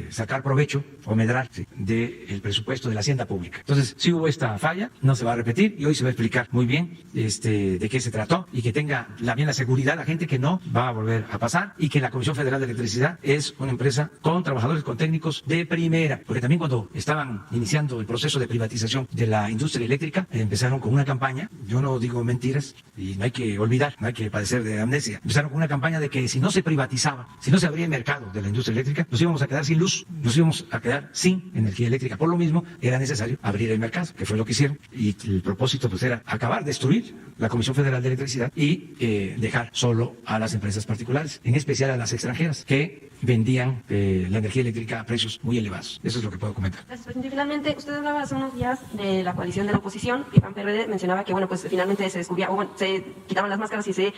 Speaker 1: sacar provecho o medrar del presupuesto de la hacienda pública. Entonces, si hubo esta falla, no se va a repetir y hoy se va a explicar muy bien de qué se trató y que tenga bien la seguridad la gente que no va a volver a pasar y que la Comisión Federal de Electricidad es una empresa con trabajadores, con técnicos de primera, porque también cuando estaban iniciando el proceso de privatización de la industria eléctrica, empezaron con una campaña, yo no digo mentiras y no hay que olvidar, no hay que padecer de amnesia, empezaron con una campaña de que si no se privatizaba, si no se abría el mercado de la industria eléctrica, nos íbamos a quedar sin luz, nos íbamos a quedar sin energía eléctrica. Por lo mismo, era necesario abrir el mercado, que fue lo que hicieron, y el propósito pues era acabar, destruir la Comisión Federal de Electricidad y dejar solo a las empresas particulares, en especial a las extranjeras, que vendían la energía eléctrica a precios muy elevados. Eso es lo que puedo comentar.
Speaker 5: Gracias, presidente. Finalmente, usted hablaba hace unos días de la coalición de la oposición, y PAN-PRD mencionaba que, bueno, pues finalmente se descubría, o bueno, se quitaban las máscaras y se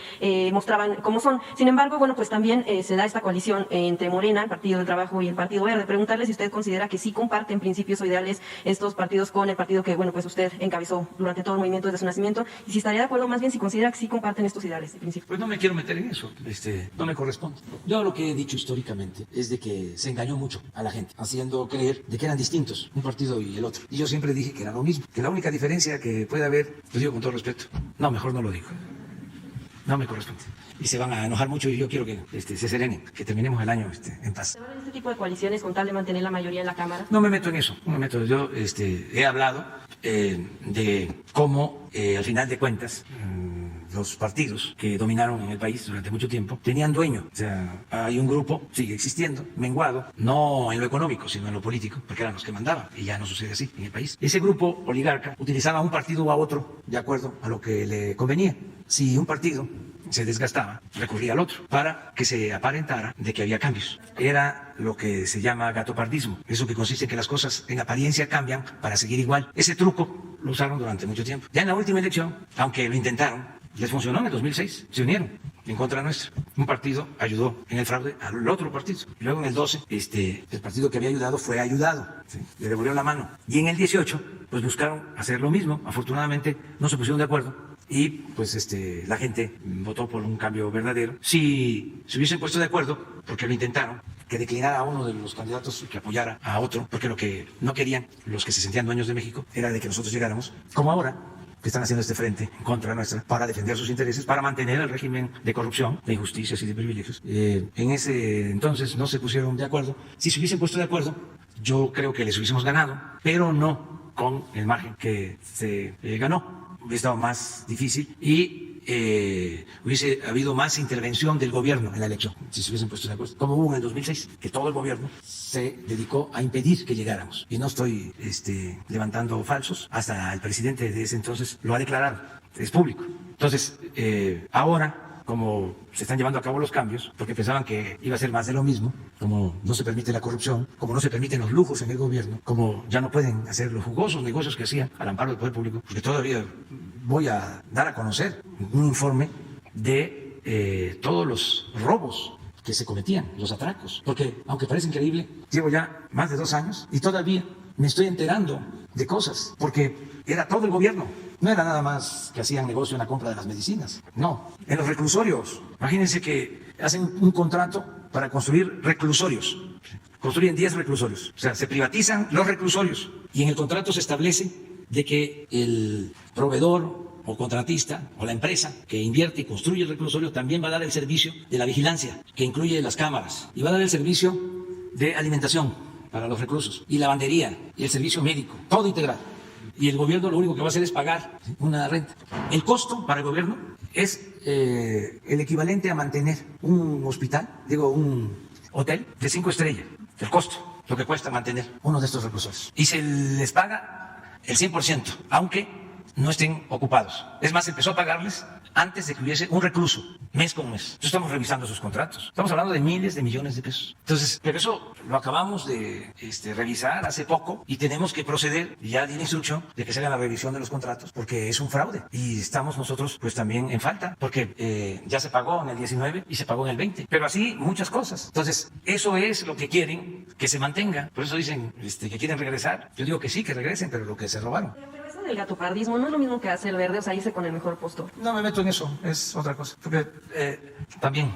Speaker 5: mostraban como son. Sin embargo, bueno, pues también se da esta coalición entre Morena, el Partido del Trabajo y el Partido Verde. Preguntarle si usted considera que sí comparten principios o ideales estos partidos con el partido que, bueno, pues usted encabezó durante todo el movimiento desde su nacimiento, y si estaría de acuerdo más bien si considera que sí comparten estos ideales y principios.
Speaker 1: Pues no me quiero meter en eso, no me corresponde. Yo lo que he dicho históricamente es de que se engañó mucho a la gente, haciendo creer de que eran distintos un partido y el otro. Y yo siempre dije que era lo mismo, que la única diferencia que puede haber, lo digo con todo respeto, no, mejor no lo digo, no me corresponde. Y se van a enojar mucho y yo quiero que se serenen, que terminemos el año en paz.
Speaker 5: ¿Se van en este tipo de coaliciones con tal de mantener la mayoría en la Cámara?
Speaker 1: No me meto en eso, no me meto. Yo he hablado de cómo, al final de cuentas, los partidos que dominaron en el país durante mucho tiempo tenían dueño. O sea, hay un grupo, sigue existiendo, menguado, no en lo económico, sino en lo político, porque eran los que mandaban, y ya no sucede así en el país. Ese grupo oligarca utilizaba a un partido o a otro de acuerdo a lo que le convenía. Si un partido se desgastaba, recurría al otro para que se aparentara de que había cambios. Era lo que se llama gatopardismo, eso que consiste en que las cosas en apariencia cambian para seguir igual. Ese truco lo usaron durante mucho tiempo. Ya en la última elección, aunque lo intentaron, les funcionó en el 2006, se unieron en contra nuestra. Un partido ayudó en el fraude al otro partido. Y luego en el 12, el partido que había ayudado fue ayudado, ¿sí? Le devolvieron la mano. Y en el 18, pues buscaron hacer lo mismo. Afortunadamente no se pusieron de acuerdo. Y pues la gente votó por un cambio verdadero. Si se hubiesen puesto de acuerdo, porque lo intentaron, que declinara a uno de los candidatos y que apoyara a otro, porque lo que no querían los que se sentían dueños de México era de que nosotros llegáramos, como ahora, que están haciendo este frente en contra nuestra para defender sus intereses, para mantener el régimen de corrupción, de injusticias y de privilegios. En ese entonces no se pusieron de acuerdo. Si se hubiesen puesto de acuerdo, yo creo que les hubiésemos ganado, pero no con el margen que se ganó. Hubiese estado más difícil y hubiese habido más intervención del gobierno en la elección, si se hubiesen puesto de acuerdo, como hubo en el 2006, que todo el gobierno se dedicó a impedir que llegáramos. Y no estoy levantando falsos, hasta el presidente de ese entonces lo ha declarado, es público. Entonces, ahora, como se están llevando a cabo los cambios, porque pensaban que iba a ser más de lo mismo, como no se permite la corrupción, como no se permiten los lujos en el gobierno, como ya no pueden hacer los jugosos negocios que hacían al amparo del poder público, porque todavía voy a dar a conocer un informe de todos los robos que se cometían, los atracos. Porque, aunque parece increíble, llevo ya más de 2 años y todavía me estoy enterando de cosas, porque era todo el gobierno. No era nada más que hacían negocio en la compra de las medicinas. No, en los reclusorios. Imagínense que hacen un contrato para construir reclusorios. Construyen 10 reclusorios. O sea, se privatizan los reclusorios. Y en el contrato se establece de que el proveedor o contratista o la empresa que invierte y construye el reclusorio también va a dar el servicio de la vigilancia, que incluye las cámaras, y va a dar el servicio de alimentación para los reclusos, y lavandería, y el servicio médico, todo integrado. Y el gobierno lo único que va a hacer es pagar una renta. El costo para el gobierno es el equivalente a mantener un hospital, un hotel de 5 estrellas, el costo, lo que cuesta mantener uno de estos reclusorios. Y se les paga el 100%, aunque no estén ocupados. Es más, empezó a pagarles antes de que hubiese un recluso, mes con mes. Entonces estamos revisando sus contratos. Estamos hablando de miles de millones de pesos. Entonces, pero eso lo acabamos de revisar hace poco y tenemos que proceder, y ya di la instrucción de que se haga la revisión de los contratos, porque es un fraude. Y estamos nosotros pues también en falta, porque ya se pagó en el 19 y se pagó en el 20. Pero así muchas cosas. Entonces, eso es lo que quieren que se mantenga. Por eso dicen que quieren regresar. Yo digo que sí, que regresen, pero lo que se robaron.
Speaker 5: El gatopardismo no es lo mismo que hace el verde, o sea, irse con el mejor postor.
Speaker 1: No me meto en eso, es otra cosa. Porque también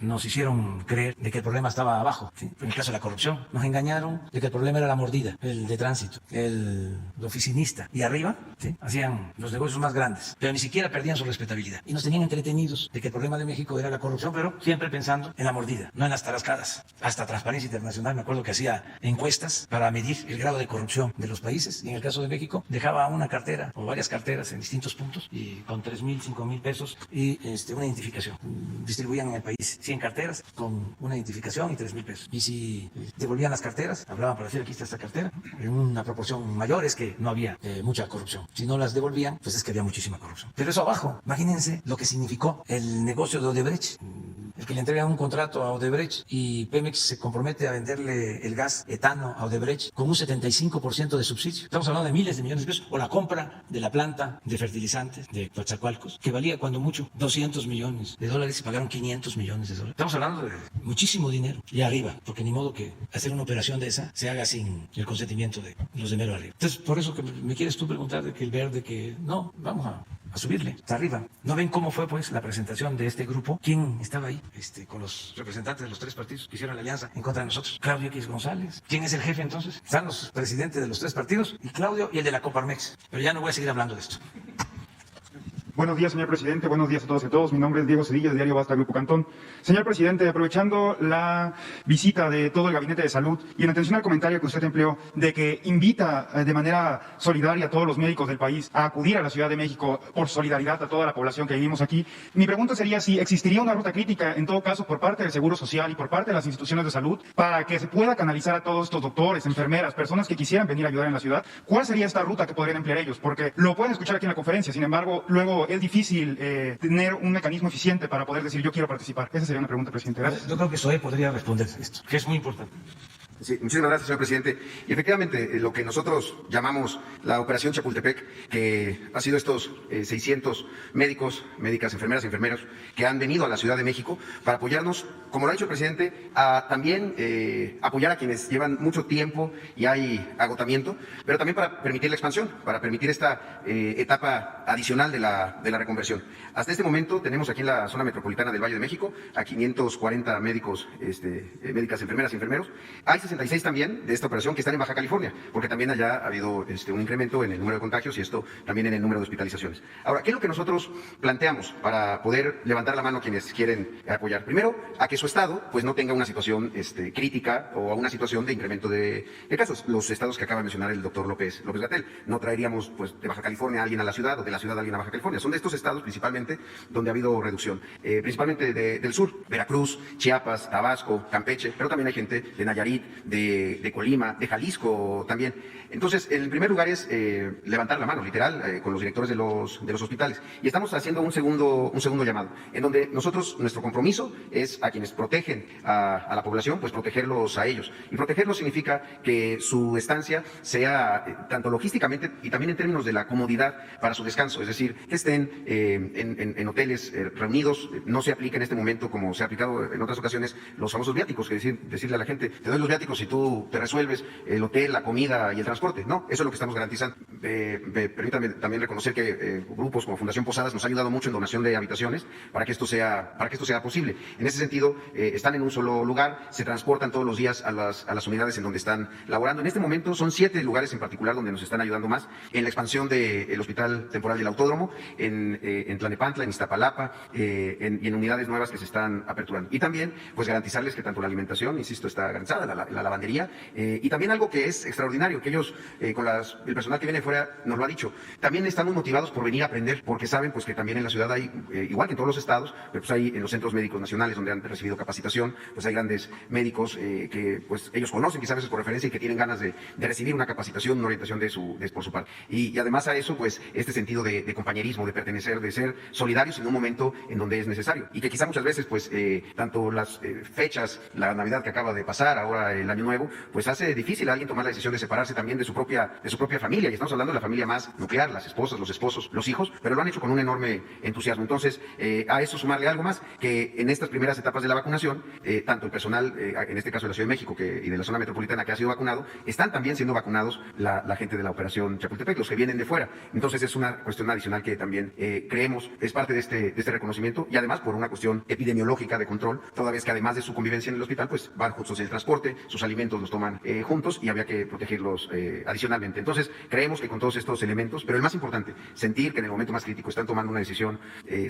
Speaker 1: nos hicieron creer de que el problema estaba abajo. ¿Sí? En el caso de la corrupción, nos engañaron de que el problema era la mordida, el de tránsito, el oficinista. Y arriba, ¿sí? Hacían los negocios más grandes, pero ni siquiera perdían su respetabilidad. Y nos tenían entretenidos de que el problema de México era la corrupción, pero siempre pensando en la mordida, no en las tarascadas. Hasta Transparencia Internacional, me acuerdo que hacía encuestas para medir el grado de corrupción de los países. Y en el caso de México, dejaba una cartera o varias carteras en distintos puntos y con 3,000, 5,000 pesos y una identificación. Distribuían en el país 100 carteras con una identificación y 3,000 pesos. Y si devolvían las carteras, hablaban para decir aquí está esta cartera, en una proporción mayor es que no había mucha corrupción. Si no las devolvían, pues es que había muchísima corrupción. Pero eso abajo, imagínense lo que significó el negocio de Odebrecht. El que le entrega un contrato a Odebrecht y Pemex se compromete a venderle el gas etano a Odebrecht con un 75% de subsidio. Estamos hablando de miles de millones de pesos. O la compra de la planta de fertilizantes de Coatzacoalcos, que valía cuando mucho $200 millones y pagaron $500 millones. Estamos hablando de muchísimo dinero. Y arriba, porque ni modo que hacer una operación de esa se haga sin el consentimiento de los de mero arriba. Entonces, por eso que me quieres tú preguntar de que el verde, que no, vamos a subirle, hasta arriba. ¿No ven cómo fue pues la presentación de este grupo? ¿Quién estaba ahí? Con los representantes de los 3 partidos que hicieron la alianza en contra de nosotros. Claudio X González. ¿Quién es el jefe entonces? Están los presidentes de los 3 partidos y Claudio y el de la Coparmex. Pero ya no voy a seguir hablando de esto.
Speaker 6: Buenos días, señor presidente. Buenos días a todos y a todos. Mi nombre es Diego Cedillo, de Diario Basta, Grupo Cantón. Señor presidente, aprovechando la visita de todo el Gabinete de Salud y en atención al comentario que usted empleó de que invita de manera solidaria a todos los médicos del país a acudir a la Ciudad de México por solidaridad a toda la población que vivimos aquí, mi pregunta sería si existiría una ruta crítica, en todo caso, por parte del Seguro Social y por parte de las instituciones de salud, para que se pueda canalizar a todos estos doctores, enfermeras, personas que quisieran venir a ayudar en la ciudad. ¿Cuál sería esta ruta que podrían emplear ellos? Porque lo pueden escuchar aquí en la conferencia, sin embargo, luego es difícil tener un mecanismo eficiente para poder decir yo quiero participar. Esa sería una pregunta, presidente. Gracias.
Speaker 1: Yo creo que Zoé podría responder esto, que es muy importante.
Speaker 4: Sí, muchísimas gracias, señor presidente. Y efectivamente, lo que nosotros llamamos la Operación Chapultepec, que ha sido estos 600 médicos, médicas, enfermeras, enfermeros, que han venido a la Ciudad de México para apoyarnos, como lo ha dicho el presidente, a también apoyar a quienes llevan mucho tiempo y hay agotamiento, pero también para permitir la expansión, para permitir esta etapa adicional de la reconversión. Hasta este momento tenemos aquí en la zona metropolitana del Valle de México a 540 médicos, médicas, enfermeras y enfermeros. Hay 66 también de esta operación que están en Baja California, porque también allá ha habido un incremento en el número de contagios y esto también en el número de hospitalizaciones. Ahora, ¿qué es lo que nosotros planteamos para poder levantar la mano a quienes quieren apoyar? Primero, a que su estado pues no tenga una situación crítica o una situación de incremento de casos. Los estados que acaba de mencionar el doctor López-Gatell. No traeríamos pues de Baja California a alguien a la ciudad o de la ciudad a alguien a Baja California. Son de estos estados principalmente donde ha habido reducción. Principalmente del sur, Veracruz, Chiapas, Tabasco, Campeche, pero también hay gente de Nayarit, de Colima, de Jalisco también. Entonces, en primer lugar es levantar la mano, literal, con los directores de los hospitales. Y estamos haciendo un segundo llamado, en donde nuestro compromiso es a quienes protegen a la población, pues protegerlos a ellos. Y protegerlos significa que su estancia sea tanto logísticamente y también en términos de la comodidad para su descanso. descanso, es decir, que estén en hoteles reunidos. No se aplica en este momento, como se ha aplicado en otras ocasiones, los famosos viáticos, es decir, decirle a la gente, te doy los viáticos si tú te resuelves el hotel, la comida y el transporte. No, eso es lo que estamos garantizando. Permítame también reconocer que grupos como Fundación Posadas nos han ayudado mucho en donación de habitaciones para que esto sea posible. En ese sentido, están en un solo lugar, se transportan todos los días a las unidades en donde están laborando. En este momento son 7 lugares en particular donde nos están ayudando más, en la expansión del Hospital Temporal del Autódromo, en Tlalnepantla, en Iztapalapa, y en unidades nuevas que se están aperturando. Y también, pues garantizarles que tanto la alimentación, insisto, está garantizada, la lavandería, y también algo que es extraordinario, que ellos, con el personal que viene fuera, nos lo ha dicho, también están muy motivados por venir a aprender, porque saben pues que también en la ciudad hay, igual que en todos los estados, pero pues hay en los centros médicos nacionales donde han recibido capacitación, pues hay grandes médicos que pues ellos conocen quizás a veces por referencia y que tienen ganas de recibir una capacitación, una orientación por su parte. Y además a eso, pues este sentido de compañerismo, de pertenecer, de ser solidarios en un momento en donde es necesario. Y que quizá muchas veces, pues tanto las fechas, la Navidad que acaba de pasar, ahora el Año Nuevo, pues hace difícil a alguien tomar la decisión de separarse también de su propia familia. Y estamos hablando de la familia más nuclear, las esposas, los esposos, los hijos, pero lo han hecho con un enorme entusiasmo. Entonces, a eso sumarle algo más, que en estas primeras etapas de la vacunación, tanto el personal, en este caso de la Ciudad de México y de la zona metropolitana que ha sido vacunado, están también siendo vacunados la gente de la operación Chapultepec, los que vienen de fuera. Entonces es una cuestión adicional que también creemos es parte de este reconocimiento, y además por una cuestión epidemiológica de control, toda vez que además de su convivencia en el hospital, pues van juntos en el transporte, sus alimentos los toman juntos y había que protegerlos adicionalmente. Entonces creemos que con todos estos elementos, pero el más importante, sentir que en el momento más crítico están tomando una decisión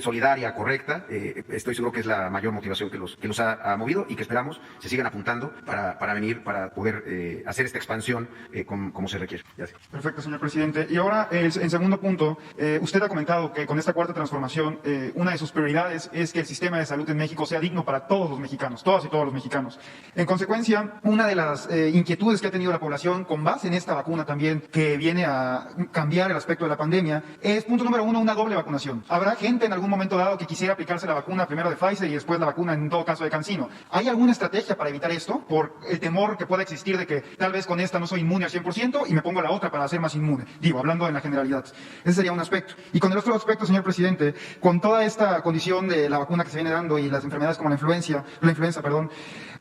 Speaker 4: solidaria, correcta, estoy seguro que es la mayor motivación que los ha movido, y que esperamos se sigan apuntando para venir, para poder hacer esta expansión como se requiere. Gracias.
Speaker 6: Perfecto, señor presidente. Y ahora, en segundo punto, usted ha comentado que con esta cuarta transformación, una de sus prioridades es que el sistema de salud en México sea digno para todos los mexicanos, todas y todos los mexicanos. En consecuencia, una de las inquietudes que ha tenido la población con base en esta vacuna también, que viene a cambiar el aspecto de la pandemia, es, punto número 1, una doble vacunación. Habrá gente en algún momento dado que quisiera aplicarse la vacuna primero de Pfizer y después la vacuna, en todo caso, de CanSino. ¿Hay alguna estrategia para evitar esto? Por el temor que pueda existir de que tal vez con esta no soy inmune al 100% y me pongo la otra para ser más inmune. Digo, hablando en la generalidad. Ese sería un aspecto. Y con el otro aspecto, señor presidente, con toda esta condición de la vacuna que se viene dando y las enfermedades como la influenza,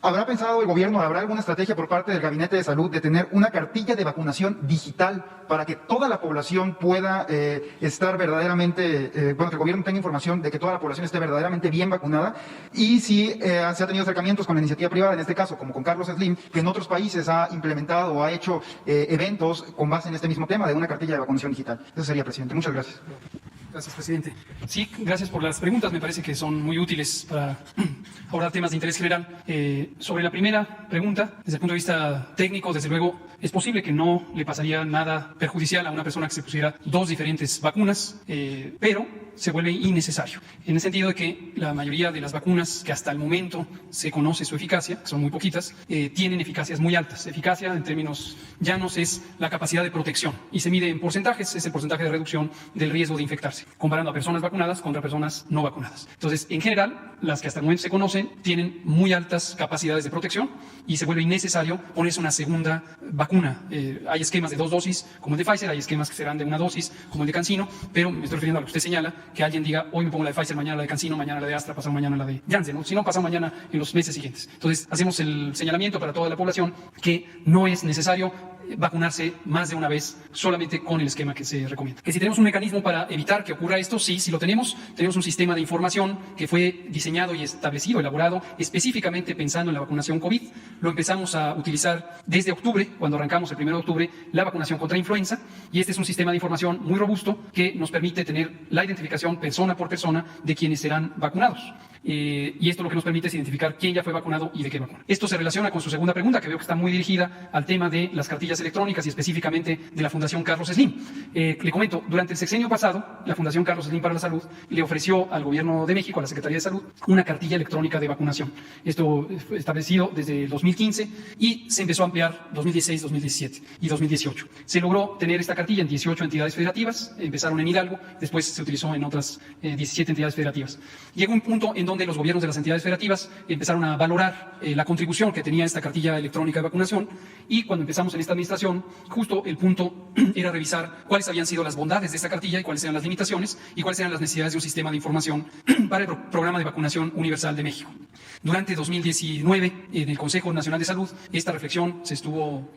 Speaker 6: ¿habrá pensado el gobierno, habrá alguna estrategia por parte del Gabinete de Salud de tener una cartilla de vacunación digital para que toda la población pueda estar verdaderamente, que el gobierno tenga información de que toda la población esté verdaderamente bien vacunada? Y si se ha tenido acercamientos con la iniciativa privada, en este caso, como con Carlos Slim, que en otros países ha implementado o ha hecho eventos con base en este mismo tema de una cartilla de vacunación digital. Eso sería, presidente. Muchas gracias.
Speaker 3: Gracias, presidente. Sí, gracias por las preguntas. Me parece que son muy útiles para abordar temas de interés general. Sobre la primera pregunta, desde el punto de vista técnico, desde luego, es posible que no le pasaría nada perjudicial a una persona que se pusiera 2 diferentes vacunas, pero se vuelve innecesario, en el sentido de que la mayoría de las vacunas que hasta el momento se conoce su eficacia, que son muy poquitas, tienen eficacias muy altas. Eficacia, en términos llanos, es la capacidad de protección y se mide en porcentajes, es el porcentaje de reducción del riesgo de infectarse, comparando a personas vacunadas contra personas no vacunadas. Entonces, en general, las que hasta el momento se conocen tienen muy altas capacidades de protección y se vuelve innecesario ponerse una segunda vacuna. Hay esquemas de 2 dosis, como el de Pfizer, hay esquemas que serán de 1 dosis, como el de CanSino, pero me estoy refiriendo a lo que usted señala, que alguien diga, hoy me pongo la de Pfizer, mañana la de CanSino, mañana la de Astra, pasado mañana la de Janssen, ¿no? Si no, pasado mañana en los meses siguientes. Entonces, hacemos el señalamiento para toda la población que no es necesario vacunarse más de una vez solamente con el esquema que se recomienda. Que si tenemos un mecanismo para evitar que ocurra esto, sí lo tenemos. Tenemos un sistema de información que fue diseñado y establecido, elaborado específicamente pensando en la vacunación COVID. Lo empezamos a utilizar desde octubre, cuando arrancamos el 1 de octubre la vacunación contra influenza, y este es un sistema de información muy robusto que nos permite tener la identificación persona por persona de quienes serán vacunados. Y esto lo que nos permite es identificar quién ya fue vacunado y de qué vacuna. Esto se relaciona con su segunda pregunta, que veo que está muy dirigida al tema de las cartillas electrónicas y específicamente de la Fundación Carlos Slim. Le comento, durante el sexenio pasado, la Fundación Carlos Slim para la Salud le ofreció al Gobierno de México, a la Secretaría de Salud, una cartilla electrónica de vacunación. Esto fue establecido desde el 2015 y se empezó a ampliar 2016, 2017 y 2018. Se logró tener esta cartilla en 18 entidades federativas, empezaron en Hidalgo, después se utilizó en otras 17 entidades federativas. Llegó un punto en donde los gobiernos de las entidades federativas empezaron a valorar la contribución que tenía esta cartilla electrónica de vacunación, y cuando empezamos en esta administración, justo el punto era revisar cuáles habían sido las bondades de esta cartilla y cuáles eran las limitaciones y cuáles eran las necesidades de un sistema de información para el Programa de Vacunación Universal de México. Durante 2019, en el Consejo Nacional de Salud, esta reflexión se estuvo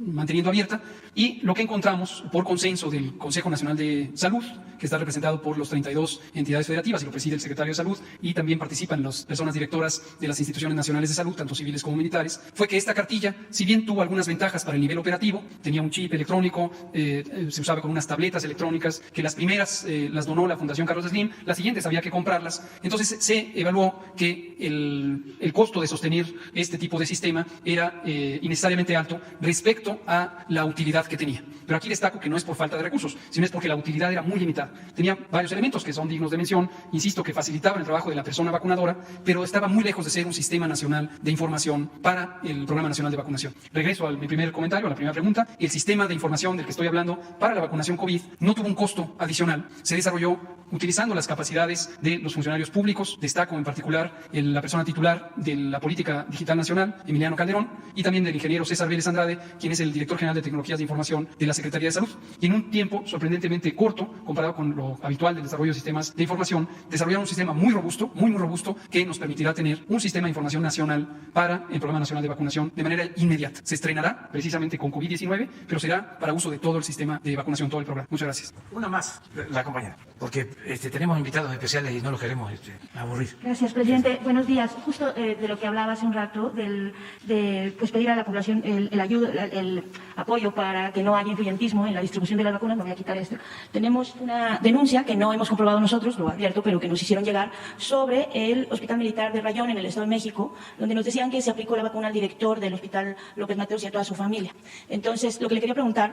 Speaker 3: manteniendo abierta, y lo que encontramos por consenso del Consejo Nacional de Salud, que está representado por los 32 entidades federativas y lo preside el secretario de Salud, y también participan las personas directoras de las instituciones nacionales de salud, tanto civiles como militares, fue que esta cartilla, si bien tuvo algunas ventajas para el nivel operativo, tenía un chip electrónico, se usaba con unas tabletas electrónicas, que las primeras las donó la Fundación Carlos Slim, las siguientes había que comprarlas. Entonces se evaluó que el costo de sostener este tipo de sistema era innecesariamente alto respecto a la utilidad que tenía. Pero aquí destaco que no es por falta de recursos, sino es porque la utilidad era muy limitada. Tenía varios elementos que son dignos de mención, insisto, que facilitaban el trabajo de la persona vacunadora, pero estaba muy lejos de ser un sistema nacional de información para el Programa Nacional de Vacunación. Regreso a mi primer comentario, a la primera pregunta. El sistema de información del que estoy hablando para la vacunación COVID no tuvo un costo adicional. Se desarrolló utilizando las capacidades de los funcionarios públicos. Destaco en particular la persona titular de la Política Digital Nacional, Emiliano Calderón, y también del ingeniero César Vélez Andrade, quien es el director general de Tecnologías de Información de la Secretaría de Salud. Y en un tiempo sorprendentemente corto, comparado con lo habitual del desarrollo de sistemas de información, desarrollaron un sistema muy robusto, muy robusto, que nos permitirá tener un sistema de información nacional para el Programa Nacional de Vacunación de manera inmediata. Se estrenará precisamente con COVID-19, pero será para uso de todo el sistema de vacunación, todo el programa. Muchas gracias.
Speaker 1: Una más, la compañera, porque tenemos invitados especiales y no los queremos aburrir.
Speaker 7: Gracias, presidente. Buenos días. Justo de lo que hablaba hace un rato, de pedir a la población el apoyo para que no haya influyentismo en la distribución de las vacunas, me voy a quitar esto. Tenemos una denuncia que no hemos comprobado nosotros, lo advierto, pero que nos hicieron llegar sobre el Hospital Militar de Rayón en el Estado de México, donde nos decían que se aplicó la vacuna al director del Hospital López Mateos y a toda su familia. Entonces, lo que les quería preguntar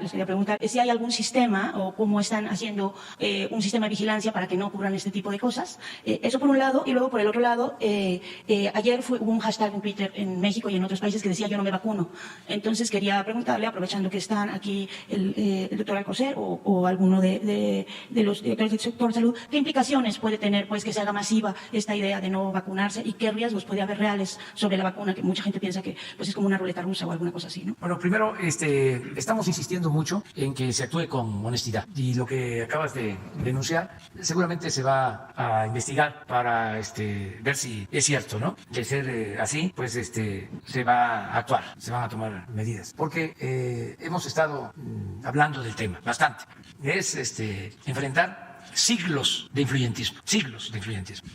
Speaker 7: es si hay algún sistema o cómo están haciendo un sistema de vigilancia para que no ocurran este tipo de cosas. Eso por un lado, y luego por el otro lado, ayer hubo un hashtag en Twitter en México y en otros países que decía yo no me vacuno. Entonces quería preguntarle, aprovechando que están aquí el doctor Alcocer o alguno de los directores del sector salud, ¿qué implicaciones puede tener pues que se haga masiva esta idea de no vacunarse y qué riesgos puede haber reales sobre la vacuna, que mucha gente piensa que pues es como una ruleta rusa o alguna cosa así, ¿no?
Speaker 1: Bueno, primero, estamos insistiendo mucho en que se actúe con honestidad, y lo que acabas de denunciar seguramente se va a investigar para ver si es cierto, ¿no? De ser así, pues se va a actuar, se van a tomar medidas, porque hemos estado hablando del tema bastante. Es enfrentar siglos de influyentismo.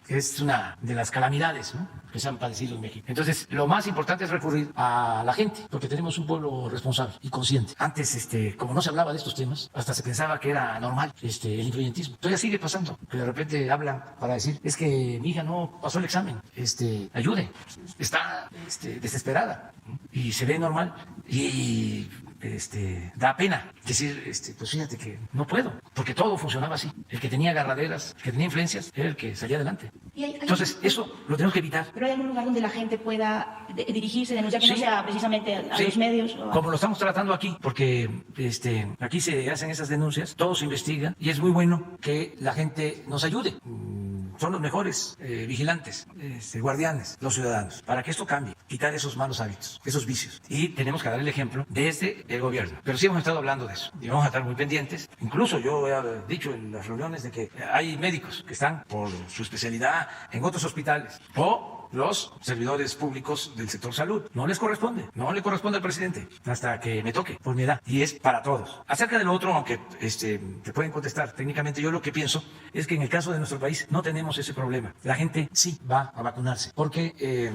Speaker 1: Es una de las calamidades, ¿no?, que se han padecido en México. Entonces, lo más importante es recurrir a la gente, porque tenemos un pueblo responsable y consciente. Antes, como no se hablaba de estos temas, hasta se pensaba que era normal el influyentismo. Todavía sigue pasando, que de repente hablan para decir, es que mi hija no pasó el examen, ayude, está desesperada, y se ve normal, y da pena decir, pues fíjate que no puedo, porque todo funcionaba así. El que tenía agarraderas, el que tenía influencias, era el que salía adelante. Entonces, eso lo tenemos que evitar.
Speaker 7: ¿Pero hay algún lugar donde la gente pueda dirigirse, denunciar, que no sea precisamente a los medios?
Speaker 1: Como lo estamos tratando aquí, porque aquí se hacen esas denuncias, todo se investiga, y es muy bueno que la gente nos ayude. Son los mejores vigilantes, guardianes, los ciudadanos, para que esto cambie, quitar esos malos hábitos, esos vicios. Y tenemos que dar el ejemplo desde el gobierno. Pero sí hemos estado hablando de eso y vamos a estar muy pendientes. Incluso yo he dicho en las reuniones de que hay médicos que están por su especialidad en otros hospitales, o los servidores públicos del sector salud. No les corresponde, no le corresponde al presidente hasta que me toque por mi edad, y es para todos. Acerca de lo otro, aunque te pueden contestar técnicamente, yo lo que pienso es que en el caso de nuestro país no tenemos ese problema. La gente sí va a vacunarse porque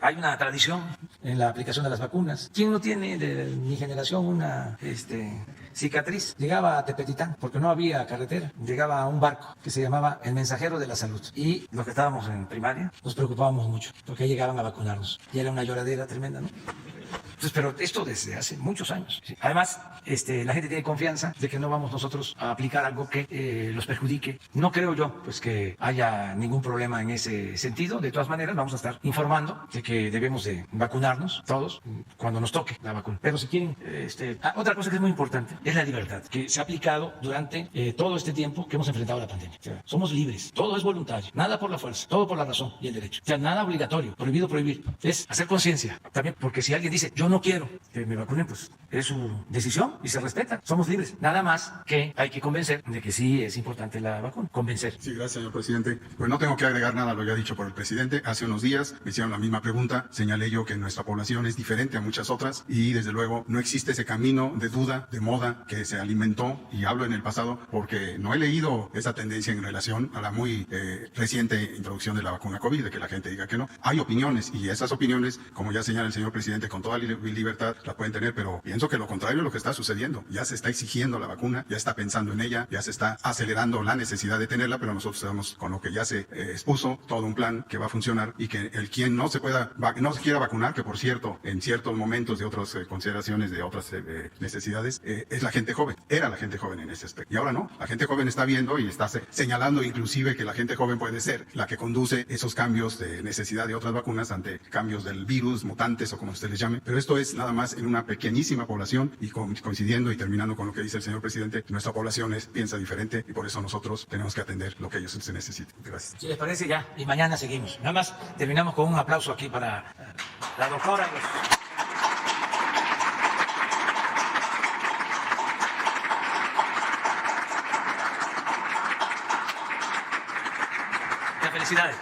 Speaker 1: hay una tradición en la aplicación de las vacunas. ¿Quién no tiene de mi generación una cicatriz? Llegaba a Tepetitán porque no había carretera, llegaba a un barco que se llamaba El Mensajero de la Salud, y los que estábamos en primaria nos preocupábamos mucho porque ahí llegaban a vacunarnos y era una lloradera tremenda, ¿no? Pues, pero esto desde hace muchos años. ¿Sí? Además, la gente tiene confianza de que no vamos nosotros a aplicar algo que los perjudique. No creo yo pues que haya ningún problema en ese sentido. De todas maneras, vamos a estar informando de que debemos de vacunarnos todos cuando nos toque la vacuna. Pero si quieren, otra cosa que es muy importante es la libertad, que se ha aplicado durante todo este tiempo que hemos enfrentado la pandemia. O sea, somos libres, todo es voluntario, nada por la fuerza, todo por la razón y el derecho. O sea, nada obligatorio, prohibido prohibir. Es hacer conciencia también, porque si alguien dice, yo no quiero que me vacunen, pues es su decisión y se respeta. Somos libres. Nada más que hay que convencer de que sí es importante la vacuna. Convencer.
Speaker 2: Sí, gracias, señor presidente. Pues no tengo que agregar nada a lo ya dicho por el presidente. Hace unos días me hicieron la misma pregunta. Señalé yo que nuestra población es diferente a muchas otras y desde luego no existe ese camino de duda, de moda que se alimentó, y hablo en el pasado porque no he leído esa tendencia en relación a la muy reciente introducción de la vacuna COVID, de que la gente diga que no. Hay opiniones y esas opiniones, como ya señala el señor presidente, con toda libertad la pueden tener, pero pienso que lo contrario es lo que está sucediendo. Ya se está exigiendo la vacuna, ya está pensando en ella, ya se está acelerando la necesidad de tenerla, pero nosotros estamos con lo que ya se expuso, todo un plan que va a funcionar y que el quien no se quiera vacunar, que por cierto, en ciertos momentos de otras consideraciones, de otras necesidades, es la gente joven. Era la gente joven en ese aspecto. Y ahora no. La gente joven está viendo y está señalando inclusive que la gente joven puede ser la que conduce esos cambios de necesidad de otras vacunas ante cambios del virus, mutantes o como usted les llame. Pero esto es nada más en una pequeñísima población y coincidiendo y terminando con lo que dice el señor presidente, nuestra población piensa diferente y por eso nosotros tenemos que atender lo que ellos se necesiten. Gracias.
Speaker 1: Si les parece ya, y mañana seguimos. Nada más terminamos con un aplauso aquí para la doctora y los... Felicidades.